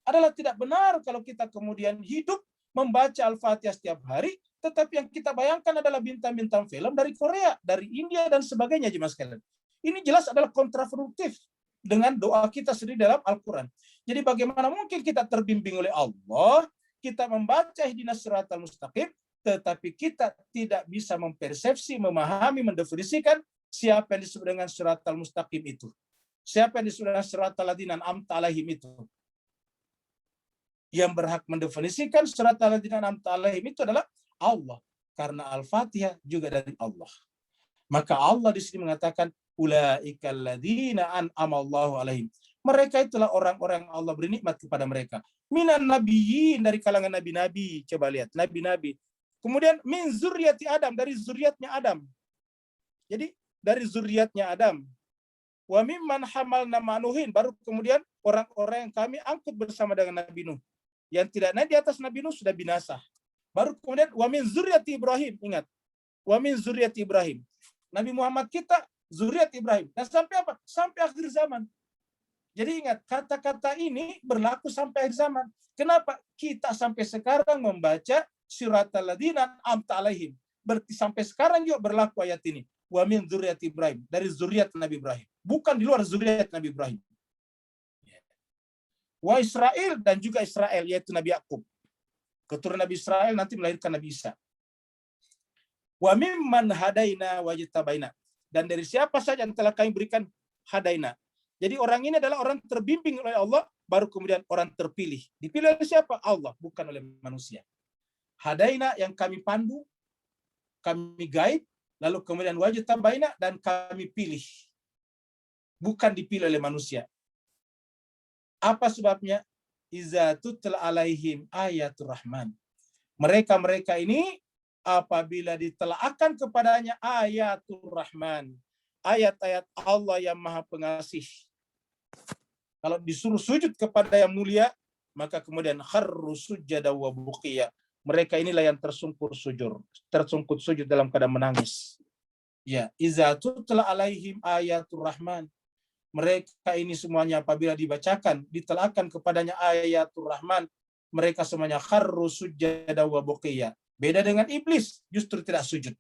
Adalah tidak benar kalau kita kemudian hidup membaca Al-Fatihah setiap hari, tetapi yang kita bayangkan adalah bintang-bintang film dari Korea, dari India, dan sebagainya jemaah sekalian. Ini jelas adalah kontraproduktif dengan doa kita sendiri dalam Al-Quran. Jadi bagaimana mungkin kita terbimbing oleh Allah, kita membaca ihdinas siratal mustaqim, tetapi kita tidak bisa mempersepsi, memahami, mendefinisikan siapa yang disebut dengan siratal mustaqim itu. Siapa yang disebut dengan siratal ladzina an'amta alaihim itu. Yang berhak mendefinisikan siratal ladzina an'amta alaihim itu adalah Allah. Karena Al-Fatihah juga dari Allah. Maka Allah di sini mengatakan ulaikal ladzina an'ama Allahu alaihim. Mereka itulah orang-orang yang Allah beri nikmat kepada mereka. Minan nabiyyin, dari kalangan nabi-nabi. Coba lihat, nabi-nabi. Kemudian min zurriyati Adam, dari zuriatnya Adam. Jadi dari zuriatnya Adam. Wa mimman hamalna ma'nuhin, baru kemudian orang-orang yang kami angkut bersama dengan Nabi Nuh. Yang tidak naik di atas Nabi Nuh sudah binasa. Baru kemudian wa min zurriyati Ibrahim, ingat. Wa min zurriyati Ibrahim. Nabi Muhammad kita zuriat Ibrahim. Dan sampai apa? Sampai akhir zaman. Jadi ingat, kata-kata ini berlaku sampai akhir zaman. Kenapa? Kita sampai sekarang membaca siratal ladzina an'amta alaihim. Berarti sampai sekarang juga berlaku ayat ini. Wa min dzurriyyati Ibrahim, dari zuriat Nabi Ibrahim. Bukan di luar zuriat Nabi Ibrahim. Wa Israel, dan juga Israel, yaitu Nabi Yakub. Keturunan Nabi Israel nanti melahirkan Nabi Isa. Wa mimman hadaina wa jitabaina. Dan dari siapa saja yang telah kami berikan hadaina. Jadi orang ini adalah orang terbimbing oleh Allah, baru kemudian orang terpilih. Dipilih oleh siapa? Allah, bukan oleh manusia. Hadaina yang kami pandu, kami guide, Lalu kemudian wajtabaina, dan kami pilih. Bukan dipilih oleh manusia. Apa sebabnya? Iza tutla alaihim ayatul rahman. Mereka ini apabila ditelaahkan kepadanya ayatul rahman, ayat-ayat Allah yang maha pengasih, kalau disuruh sujud kepada yang mulia, maka kemudian kharru sujada wa buqiya. Mereka inilah yang tersungkur sujud dalam keadaan menangis. Ya, iza tutla alaihim ayatul rahman. Mereka ini semuanya apabila dibacakan, ditelaahkan kepadanya ayatul rahman, mereka semuanya kharru sujada wa buqiya. Beda dengan iblis, justru tidak sujud.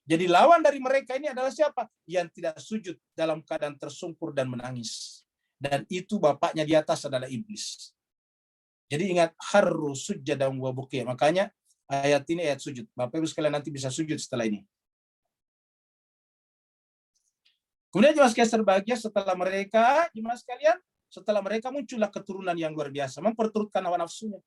Jadi lawan dari mereka ini adalah siapa? Yang tidak sujud dalam keadaan tersungkur dan menangis. Dan itu bapaknya di atas adalah iblis. Jadi ingat, kharru sujada wa buqiya. Makanya ayat ini ayat sujud. Bapak Ibu sekalian nanti bisa sujud setelah ini. Kemudian jemaah sekalian berbahagia, setelah mereka muncullah keturunan yang luar biasa, memperturutkan hawa nafsunya.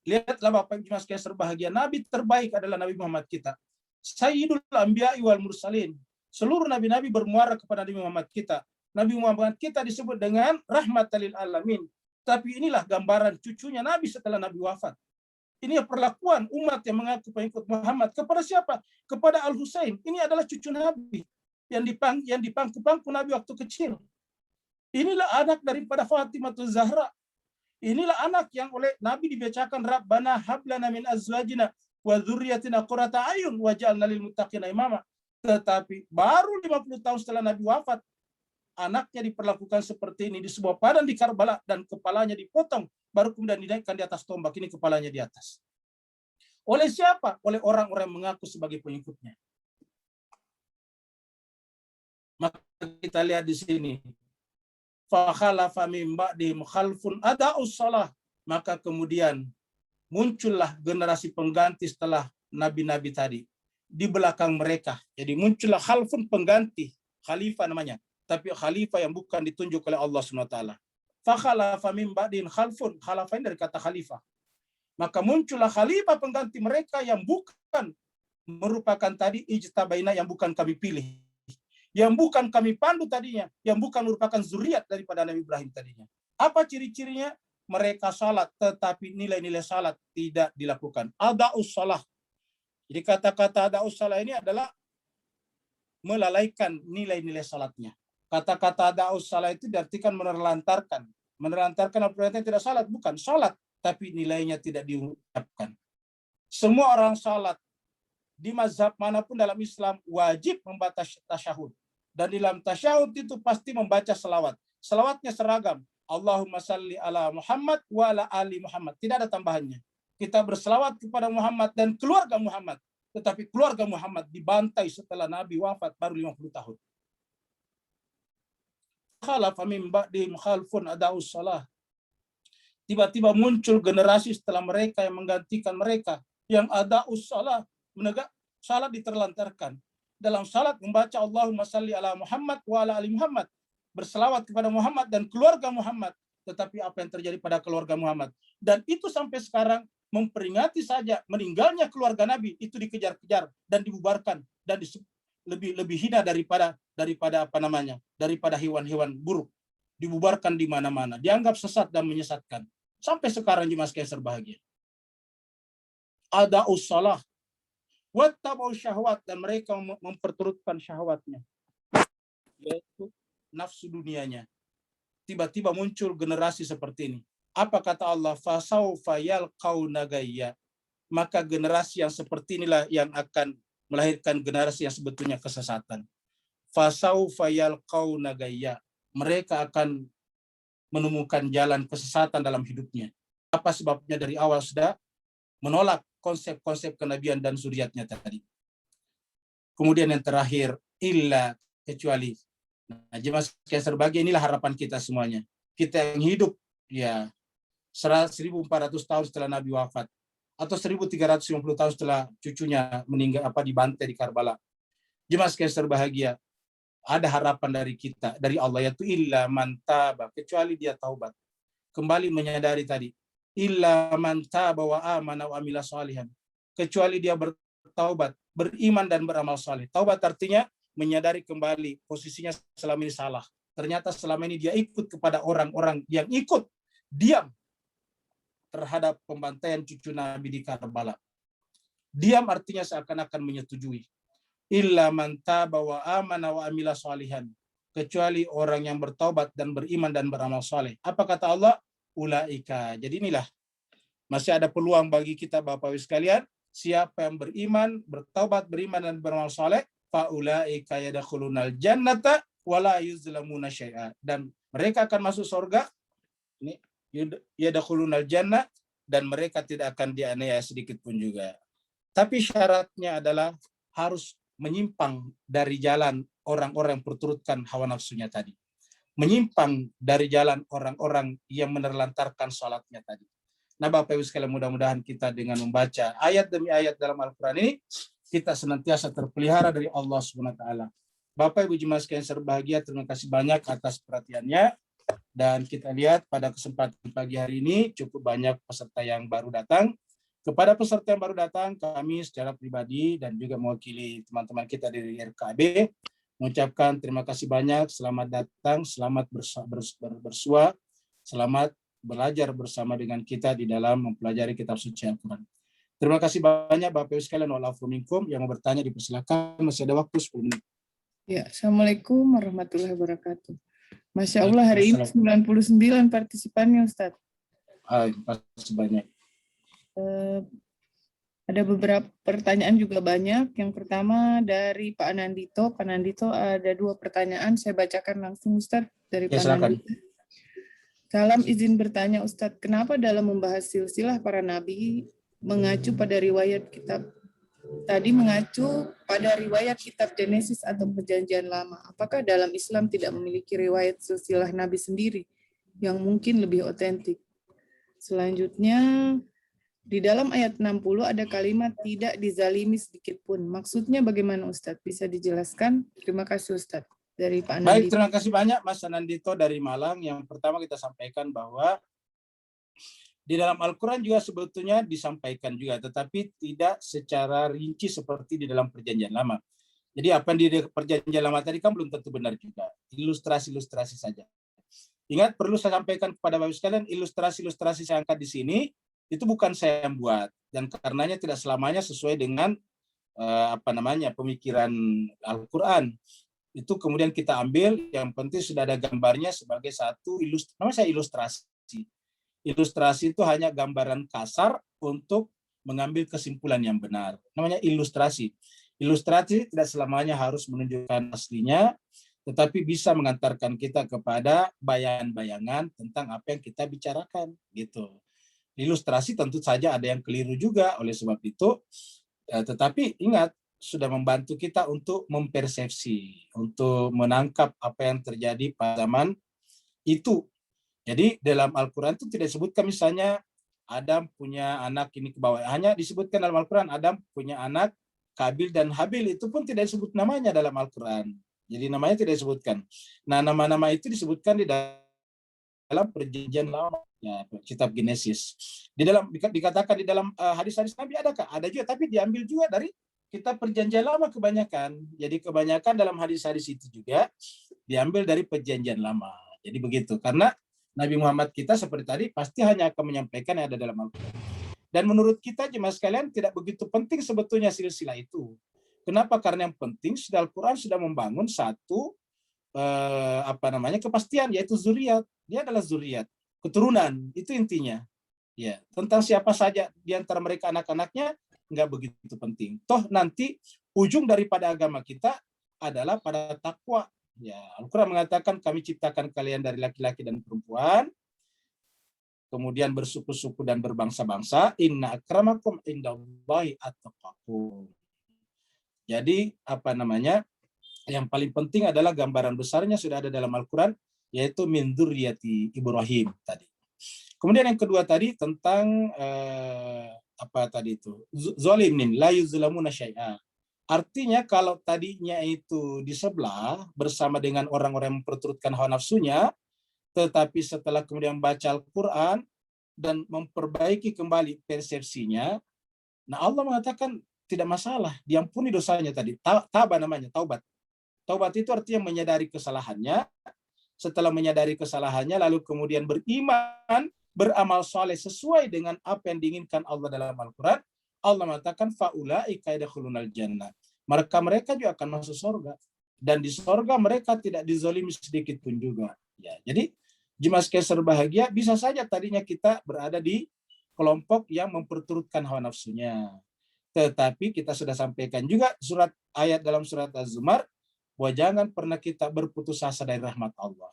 Lihatlah Bapak Ibu jemaah sekalian berbahagia, Nabi terbaik adalah Nabi Muhammad kita. Sayyidul Anbiya'i wal Mursalin. Seluruh nabi-nabi bermuara kepada Nabi Muhammad kita. Nabi Muhammad kita disebut dengan rahmatan lil alamin. Tapi inilah gambaran cucunya Nabi setelah Nabi wafat. Ini perlakuan umat yang mengaku pengikut Muhammad kepada siapa? Kepada Al-Husain. Ini adalah cucu Nabi yang dipangku Nabi waktu kecil. Inilah anak daripada Fatimah Zahra. Inilah anak yang oleh Nabi dibacakan Rabbana hablana min azwajina wa dzurriyyatina qurrata ayun waj'alna lil muttaqina imama. Tetapi baru 50 tahun setelah Nabi wafat, anaknya diperlakukan seperti ini di sebuah padang di Karbala dan kepalanya dipotong, baru kemudian dinaikkan di atas tombak, ini kepalanya di atas. Oleh siapa? Oleh orang-orang yang mengaku sebagai pengikutnya. Maka kita lihat di sini. Fa khalafa min ba'dihim khalfun ada'us shalah. Maka kemudian muncullah generasi pengganti setelah nabi-nabi tadi di belakang mereka. Jadi muncullah khalfun, pengganti, khalifah namanya. Tapi khalifah yang bukan ditunjuk oleh Allah SWT. Fa khalafa min ba'dihim khalfun. Khalafah ini dari kata khalifah. Maka muncullah khalifah pengganti mereka yang bukan merupakan tadi ijtabaina, yang bukan kami pilih, yang bukan kami pandu tadinya, yang bukan merupakan zuriat daripada Nabi Ibrahim tadinya. Apa ciri-cirinya? Mereka salat, tetapi nilai-nilai salat tidak dilakukan. Ada'us salah. Jadi kata-kata ada'us salah ini adalah melalaikan nilai-nilai salatnya. Kata-kata ada'us salah itu diartikan menelantarkan. Menelantarkan apa yang tidak salat, bukan salat, tapi nilainya tidak diucapkan. Semua orang salat di mazhab manapun dalam Islam wajib membaca tasyahud. Dan dalam tasyahud itu pasti membaca selawat. Selawatnya seragam. Allahumma salli ala Muhammad wa ala ali Muhammad. Tidak ada tambahannya. Kita berselawat kepada Muhammad dan keluarga Muhammad. Tetapi keluarga Muhammad dibantai setelah Nabi wafat baru 50 tahun. Khalafa min ba'dihim khalfun ada'us salah. Tiba-tiba muncul generasi setelah mereka yang menggantikan mereka. Yang ada'us salah, menegak salat diterlantarkan. Dalam salat membaca Allahumma salli ala Muhammad wa ala ali Muhammad, berselawat kepada Muhammad dan keluarga Muhammad. Tetapi apa yang terjadi pada keluarga Muhammad? Dan itu sampai sekarang memperingati saja meninggalnya keluarga Nabi, itu dikejar-kejar dan dibubarkan dan lebih hina daripada hewan-hewan buruk. Dibubarkan di mana-mana, dianggap sesat dan menyesatkan. Sampai sekarang jemaah sekalian berbahagia. Ada'us salah wattabau syahwat, dan mereka memperturutkan syahwatnya, yaitu nafsu dunianya. Tiba-tiba muncul generasi seperti ini. Apa kata Allah? Fasaufa yalqauna gayya. Maka generasi yang seperti inilah yang akan melahirkan generasi yang sebetulnya kesesatan. Fasaufa yalqauna gayya. Mereka akan menemukan jalan kesesatan dalam hidupnya. Apa sebabnya? Dari awal sudah menolak konsep-konsep kenabian dan zuriatnya tadi. Kemudian yang terakhir, illa, kecuali. Nah, jemaah sekalian berbahagia, inilah harapan kita semuanya. Kita yang hidup ya 1400 tahun setelah Nabi wafat, atau 1350 tahun setelah cucunya meninggal dibantai di Karbala. Jemaah sekalian berbahagia, ada harapan dari kita, dari Allah, yaitu illa man taba, kecuali dia taubat. Kembali menyadari tadi, illa man taba wa amana wa amila shalihan. Kecuali dia bertaubat, beriman dan beramal saleh. Taubat artinya menyadari kembali posisinya selama ini salah. Ternyata selama ini dia ikut kepada orang-orang yang ikut diam terhadap pembantaian cucu Nabi di Karbala. Diam artinya seakan-akan menyetujui. Illa man taba wa amana wa amila salihan. Kecuali orang yang bertaubat dan beriman dan beramal saleh. Apa kata Allah? Ulaika. Jadi inilah masih ada peluang bagi kita Bapak Ibu sekalian. Siapa yang beriman, bertaubat, beriman dan beramal saleh, fa ulaika yadkhulunal jannata wala yuzlamuna syai'a. Dan mereka akan masuk surga. Ini yadkhulunal jannah, dan mereka tidak akan dianiaya sedikit pun juga. Tapi syaratnya adalah harus menyimpang dari jalan orang-orang yang berturutkan hawa nafsunya tadi. Menyimpang dari jalan orang-orang yang menerlantarkan salatnya tadi. Nah Bapak Ibu sekalian, mudah-mudahan kita dengan membaca ayat demi ayat dalam Al-Quran ini, kita senantiasa terpelihara dari Allah SWT. Bapak Ibu jemaah sekalian berbahagia, terima kasih banyak atas perhatiannya. Dan kita lihat pada kesempatan pagi hari ini cukup banyak peserta yang baru datang. Kepada peserta yang baru datang, kami secara pribadi dan juga mewakili teman-teman kita dari RKB mengucapkan terima kasih banyak, selamat datang, selamat bersua, selamat belajar bersama dengan kita di dalam mempelajari kitab suci Al-Quran. Terima kasih banyak Bapak Ibu sekalian, wa'alaikum minkum. Yang mau bertanya dipersilakan, masih ada waktu 10 menit. Ya, Assalamualaikum warahmatullahi wabarakatuh. Masya Allah, hari ini 99 partisipannya Ustaz. Terima kasih banyak. Ada beberapa pertanyaan juga banyak. Yang pertama dari Pak Nandito. Pak Nandito ada 2 pertanyaan, saya bacakan langsung Ustaz dari Pak Nandito. Salam, izin bertanya Ustadz, kenapa dalam membahas silsilah para nabi mengacu pada riwayat kitab Genesis atau Perjanjian Lama? Apakah dalam Islam tidak memiliki riwayat silsilah nabi sendiri yang mungkin lebih otentik? Selanjutnya, di dalam ayat 60 ada kalimat tidak dizalimi sedikit pun. Maksudnya bagaimana Ustadz? Bisa dijelaskan? Terima kasih Ustadz. Dari Pak Nandito. Baik, terima kasih banyak Mas Nandito dari Malang. Yang pertama kita sampaikan bahwa di dalam Al-Quran juga sebetulnya disampaikan juga, tetapi tidak secara rinci seperti di dalam Perjanjian Lama. Jadi apa yang di Perjanjian Lama tadi kan belum tentu benar juga. Ilustrasi-ilustrasi saja. Ingat, perlu saya sampaikan kepada Bapak sekalian, ilustrasi-ilustrasi saya angkat di sini itu bukan saya yang buat, dan karenanya tidak selamanya sesuai dengan pemikiran Al-Quran. Itu kemudian kita ambil, yang penting sudah ada gambarnya sebagai satu ilustrasi. Ilustrasi itu hanya gambaran kasar untuk mengambil kesimpulan yang benar. Namanya ilustrasi. Ilustrasi tidak selamanya harus menunjukkan aslinya, tetapi bisa mengantarkan kita kepada bayangan-bayangan tentang apa yang kita bicarakan. Gitu. Ilustrasi tentu saja ada yang keliru juga, oleh sebab itu, tetapi ingat, sudah membantu kita untuk mempersepsi, untuk menangkap apa yang terjadi pada zaman itu. Jadi dalam Al-Quran itu tidak disebutkan misalnya Adam punya anak ini ke bawah. Hanya disebutkan dalam Al-Quran Adam punya anak Kabil dan Habil, itu pun tidak disebut namanya dalam Al-Quran. Jadi namanya tidak disebutkan. Nah, nama-nama itu disebutkan di dalam Perjanjian Lama, ya, kitab Genesis. Di dalam dikatakan di dalam hadis-hadis Nabi adakah? Ada juga, tapi diambil juga dari kitab Perjanjian Lama kebanyakan. Jadi kebanyakan dalam hadis-hadis itu juga diambil dari Perjanjian Lama. Jadi begitu. Karena Nabi Muhammad kita seperti tadi pasti hanya akan menyampaikan yang ada dalam Al-Quran. Dan menurut kita jemaah sekalian tidak begitu penting sebetulnya silsilah itu. Kenapa? Karena yang penting sudah Al-Quran sudah membangun satu kepastian, yaitu zuriat. Dia adalah zuriat, keturunan, itu intinya. Ya, tentang siapa saja di antara mereka anak-anaknya nggak begitu penting. Toh nanti ujung daripada agama kita adalah pada takwa. Ya, Al-Quran mengatakan kami ciptakan kalian dari laki-laki dan perempuan, kemudian bersuku-suku dan berbangsa-bangsa. Inna akramakum indallahi attaqakum. Jadi yang paling penting adalah gambaran besarnya sudah ada dalam Al-Quran, yaitu min dzurriyyati Ibrahim tadi. Kemudian yang kedua tadi tentang zalimin la yuzlamuna syai'a. Artinya kalau tadinya itu di sebelah bersama dengan orang-orang yang memperturutkan hawa nafsunya, tetapi setelah kemudian baca Al-Quran dan memperbaiki kembali persepsinya, nah Allah mengatakan tidak masalah, diampuni dosanya tadi. Taba namanya, taubat. Taubat itu artinya menyadari kesalahannya. Setelah menyadari kesalahannya, lalu kemudian beriman, beramal soleh sesuai dengan apa yang diinginkan Allah dalam Al-Quran. Allah mengatakan faulaika yadkhulunal jannah. Mereka juga akan masuk surga. Dan di surga mereka tidak dizalimi sedikit pun juga. Ya, jadi jemaah sekalian berbahagia, bisa saja tadinya kita berada di kelompok yang memperturutkan hawa nafsunya. Tetapi kita sudah sampaikan juga ayat dalam surat Az-Zumar, bahwa jangan pernah kita berputus asa dari rahmat Allah.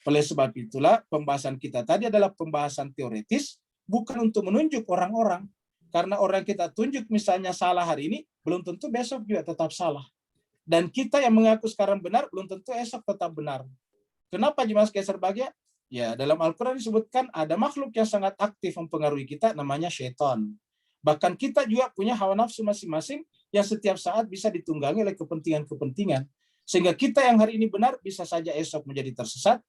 Oleh sebab itulah pembahasan kita tadi adalah pembahasan teoritis, bukan untuk menunjuk orang-orang. Karena orang kita tunjuk misalnya salah hari ini, belum tentu besok juga tetap salah. Dan kita yang mengaku sekarang benar, belum tentu esok tetap benar. Kenapa jemaah sekalian berbahagia? Ya, dalam Al-Quran disebutkan ada makhluk yang sangat aktif mempengaruhi kita, namanya syaitan. Bahkan kita juga punya hawa nafsu masing-masing yang setiap saat bisa ditunggangi oleh kepentingan-kepentingan. Sehingga kita yang hari ini benar bisa saja esok menjadi tersesat.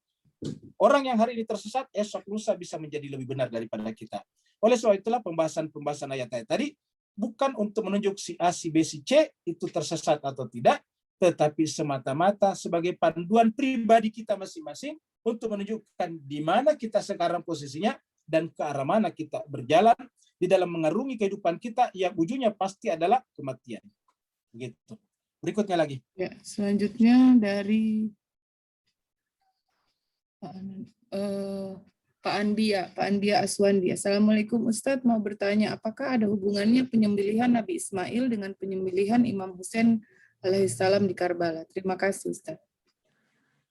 Orang yang hari ini tersesat, esok lusa bisa menjadi lebih benar daripada kita. Oleh sebab itulah pembahasan ayat-ayat tadi bukan untuk menunjuk si A, si B, si C itu tersesat atau tidak, tetapi semata-mata sebagai panduan pribadi kita masing-masing untuk menunjukkan di mana kita sekarang posisinya dan ke arah mana kita berjalan di dalam mengarungi kehidupan kita yang ujungnya pasti adalah kematian. Begitu. Berikutnya lagi. Ya, selanjutnya dari Pak Anbia Aswandi. Assalamualaikum Ustadz, mau bertanya, apakah ada hubungannya penyembelihan Nabi Ismail dengan penyembelihan Imam Husain alaihissalam di Karbala? Terima kasih Ustadz.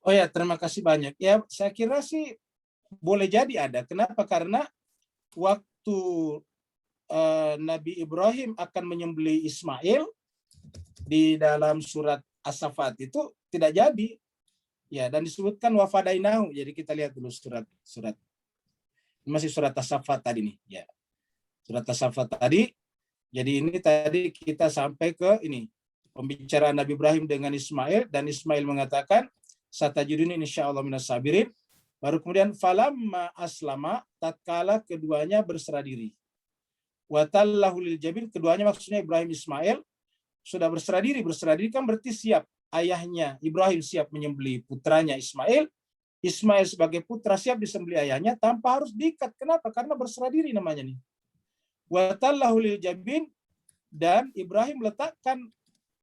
Oh ya, terima kasih banyak. Ya, saya kira sih boleh jadi ada. Kenapa? Karena waktu Nabi Ibrahim akan menyembelih Ismail di dalam surat As-Saffat itu tidak jadi. Ya, dan disebutkan wafadainahu. Jadi kita lihat dulu surat masih surat As-Saffat tadi nih. Ya. Surat As-Saffat tadi. Jadi ini tadi kita sampai ke ini pembicaraan Nabi Ibrahim dengan Ismail, dan Ismail mengatakan satajiduni insyaallah minas sabirin. Baru kemudian falamma aslama, tatkala keduanya berserah diri. Wa tallahu lil jabin, keduanya maksudnya Ibrahim Ismail sudah berserah diri kan berarti siap. Ayahnya Ibrahim siap menyembelih putranya Ismail. Ismail sebagai putra siap disembelih ayahnya tanpa harus diikat. Kenapa? Karena berserah diri namanya nih. Wa tallahu lil jabin, dan Ibrahim letakkan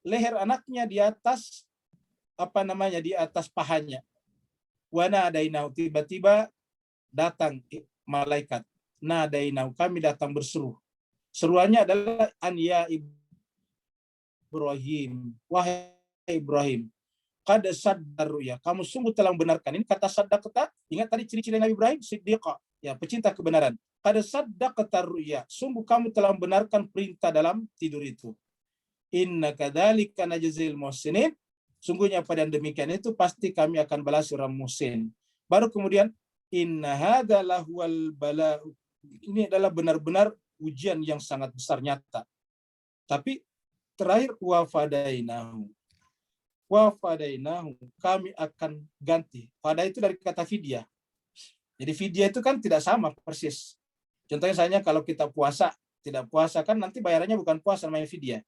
leher anaknya di atas di atas pahanya. Wa nadainahu, tiba-tiba datang malaikat. Nadainahu, kami datang berseru. Seruannya adalah an ya Ibrahim, wahai Ibrahim, qad saddaqta ya, kamu sungguh telah membenarkan. Ini kata saddaqta, ingat tadi ciri-ciri Nabi Ibrahim, siddiqa, ya, pecinta kebenaran. Qad saddaqta ya, sungguh kamu telah membenarkan perintah dalam tidur itu. Inna kadzalika najzil muhsinin, sungguhnya pada demikian itu pasti kami akan balas orang muhsin. Baru kemudian inna hadza lahuwal bala, ini adalah benar-benar ujian yang sangat besar nyata. Tapi terakhir wafadainahu, kami akan ganti. Fada itu dari kata fidyah. Jadi fidyah itu kan tidak sama persis. Contohnya misalnya kalau kita puasa, tidak puasa kan nanti bayarannya bukan puasa, namanya fidyah.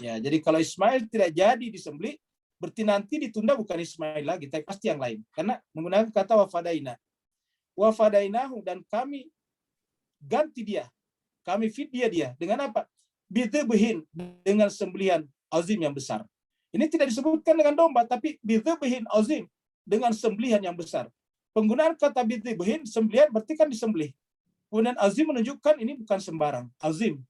Ya, jadi kalau Ismail tidak jadi disembelih, berarti nanti ditunda bukan Ismail lagi, tapi pasti yang lain. Karena menggunakan kata wafadainahu, dan kami ganti dia. Kami fidyah dia. Dengan apa? Bidhibhin, dengan sembelihan azim yang besar. Ini tidak disebutkan dengan domba, tapi bidhibhin azim, dengan sembelihan yang besar. Penggunaan kata bidhibhin, sembelihan berarti kan disembelih. Kemudian azim menunjukkan ini bukan sembarang, azim.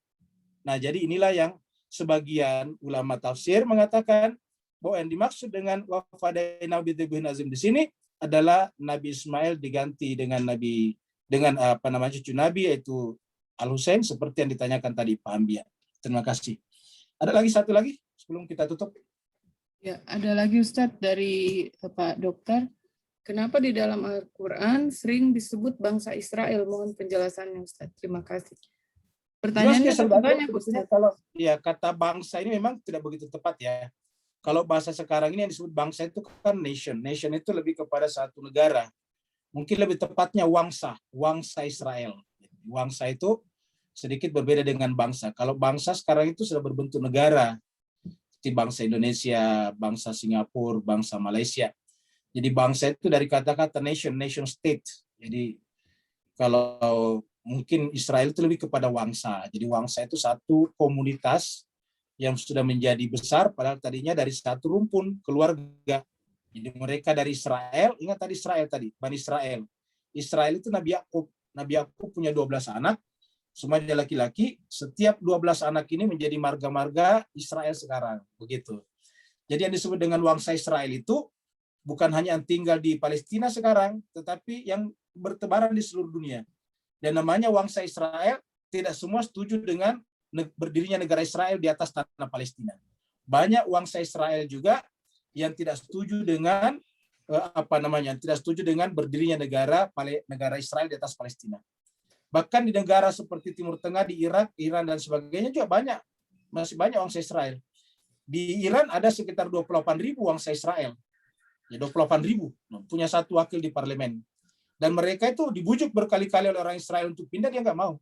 Nah, jadi inilah yang sebagian ulama tafsir mengatakan bahwa yang dimaksud dengan wafadainahu bidhibhin azim di sini adalah Nabi Ismail diganti dengan cucu Nabi, yaitu Al-Husain, seperti yang ditanyakan tadi Pak Ambia. Terima kasih. Ada lagi satu lagi sebelum kita tutup? Ya, ada lagi Ustadz dari Pak Dokter. Kenapa di dalam Al-Quran sering disebut bangsa Israel? Mohon penjelasannya Ustadz. Terima kasih. Pertanyaannya banyak Ustadz. Kalau ya kata bangsa ini memang tidak begitu tepat ya. Kalau bahasa sekarang ini yang disebut bangsa itu kan nation. Nation itu lebih kepada satu negara. Mungkin lebih tepatnya wangsa Israel. Wangsa itu sedikit berbeda dengan bangsa. Kalau bangsa sekarang itu sudah berbentuk negara, seperti bangsa Indonesia, bangsa Singapura, bangsa Malaysia. Jadi bangsa itu dari kata-kata nation state. Jadi kalau mungkin Israel itu lebih kepada wangsa. Jadi wangsa itu satu komunitas yang sudah menjadi besar, padahal tadinya dari satu rumpun keluarga. Jadi mereka dari Israel, ingat tadi Israel tadi, Bani Israel. Israel itu Nabi Yakub. Nabi Yakub punya 12 anak, semuanya laki-laki. Setiap 12 anak ini menjadi marga-marga Israel sekarang. Begitu. Jadi yang disebut dengan wangsa Israel itu bukan hanya yang tinggal di Palestina sekarang, tetapi yang bertebaran di seluruh dunia. Dan namanya wangsa Israel, tidak semua setuju dengan berdirinya negara Israel di atas tanah Palestina. Banyak wangsa Israel juga yang tidak setuju dengan tidak setuju dengan berdirinya negara Israel di atas Palestina. Bahkan di negara seperti Timur Tengah, di Irak, Iran dan sebagainya juga masih banyak wangsa Israel. Di Iran ada sekitar 28.000 wangsa Israel. Ya 28.000 punya satu wakil di parlemen. Dan mereka itu dibujuk berkali-kali oleh orang Israel untuk pindah, dia nggak mau.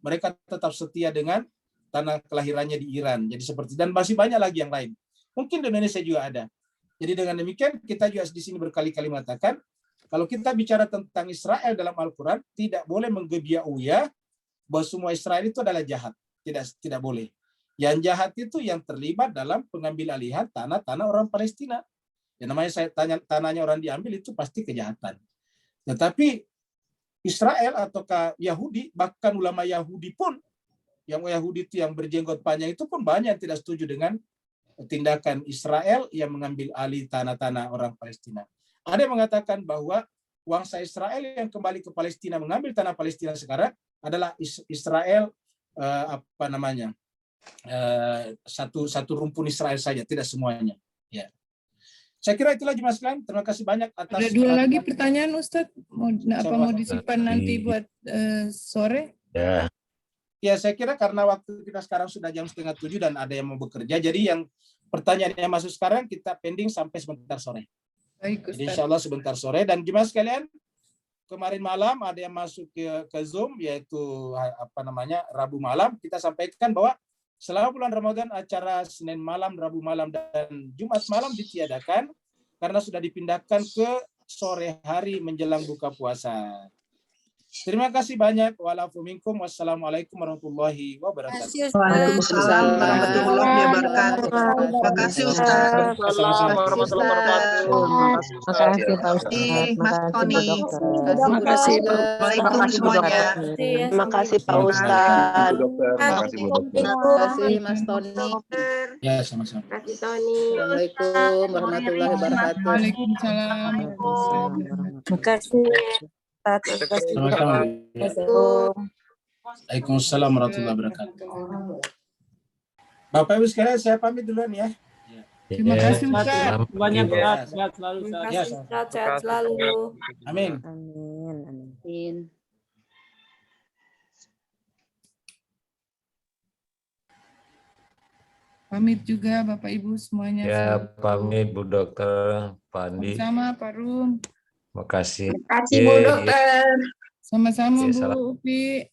Mereka tetap setia dengan tanah kelahirannya di Iran. Jadi seperti, dan masih banyak lagi yang lain. Mungkin di Indonesia juga ada. Jadi dengan demikian kita juga di sini berkali-kali mengatakan kalau kita bicara tentang Israel dalam Al-Quran tidak boleh menggebiah-uyah bahwa semua Israel itu adalah jahat. Tidak boleh. Yang jahat itu yang terlibat dalam pengambil alihan tanah-tanah orang Palestina. Yang namanya tanahnya orang diambil itu pasti kejahatan. Tetapi Israel ataukah Yahudi, bahkan ulama Yahudi pun, yang Yahudi itu yang berjenggot panjang itu pun banyak yang tidak setuju dengan tindakan Israel yang mengambil alih tanah-tanah orang Palestina. Ada yang mengatakan bahwa wangsa Israel yang kembali ke Palestina mengambil tanah Palestina sekarang adalah Israel satu rumpun Israel saja, tidak semuanya. Ya. Saya kira itulah Jemaah sekalian. Terima kasih banyak atas. Ada dua lagi pertanyaan Ustadz. Mau disimpan nanti buat sore? Ya. Ya, saya kira karena waktu kita sekarang sudah jam 6:30 dan ada yang mau bekerja, jadi yang pertanyaan yang masuk sekarang kita pending sampai sebentar sore. Baik, Ustaz. Jadi insya Allah sebentar sore. Dan Jemaah sekalian, kemarin malam ada yang masuk ke Zoom, yaitu Rabu malam, kita sampaikan bahwa selama bulan Ramadan acara Senin malam, Rabu malam, dan Jumat malam ditiadakan karena sudah dipindahkan ke sore hari menjelang buka puasa. Terima kasih banyak. Wassalamualaikum warahmatullahi wabarakatuh. Waalaikumsalam warahmatullahi wabarakatuh. Terima kasih Ustaz. Assalamualaikum warahmatullahi wabarakatuh. Terima kasih Pak Ustaz. Mas Tony. Terima kasih. Assalamualaikum semuanya. Terima kasih Pak Ustaz. Terima kasih Bu Dokter. Terima kasih Mas Tony. Ya, sama-sama. Terima kasih Tony. Assalamualaikum warahmatullahi wabarakatuh. Waalaikumsalam. Terima kasih. Terima kasih. Sama-sama. Assalamualaikum. Waalaikumsalam warahmatullahi wabarakatuh. Bapak Ibu sekalian, saya pamit duluan ya. Terima kasih Ustaz. Banyak Ya. sehat selalu Ustaz. Ya, Sehat selalu. amin. Amin. Pamit juga Bapak Ibu semuanya. Ya, pamit Bu Dokter, Pak Andi. Sama Pak Rum. Makasih. Terima kasih Bu Dokter. Sama-sama Ya, Bu salam. Upi.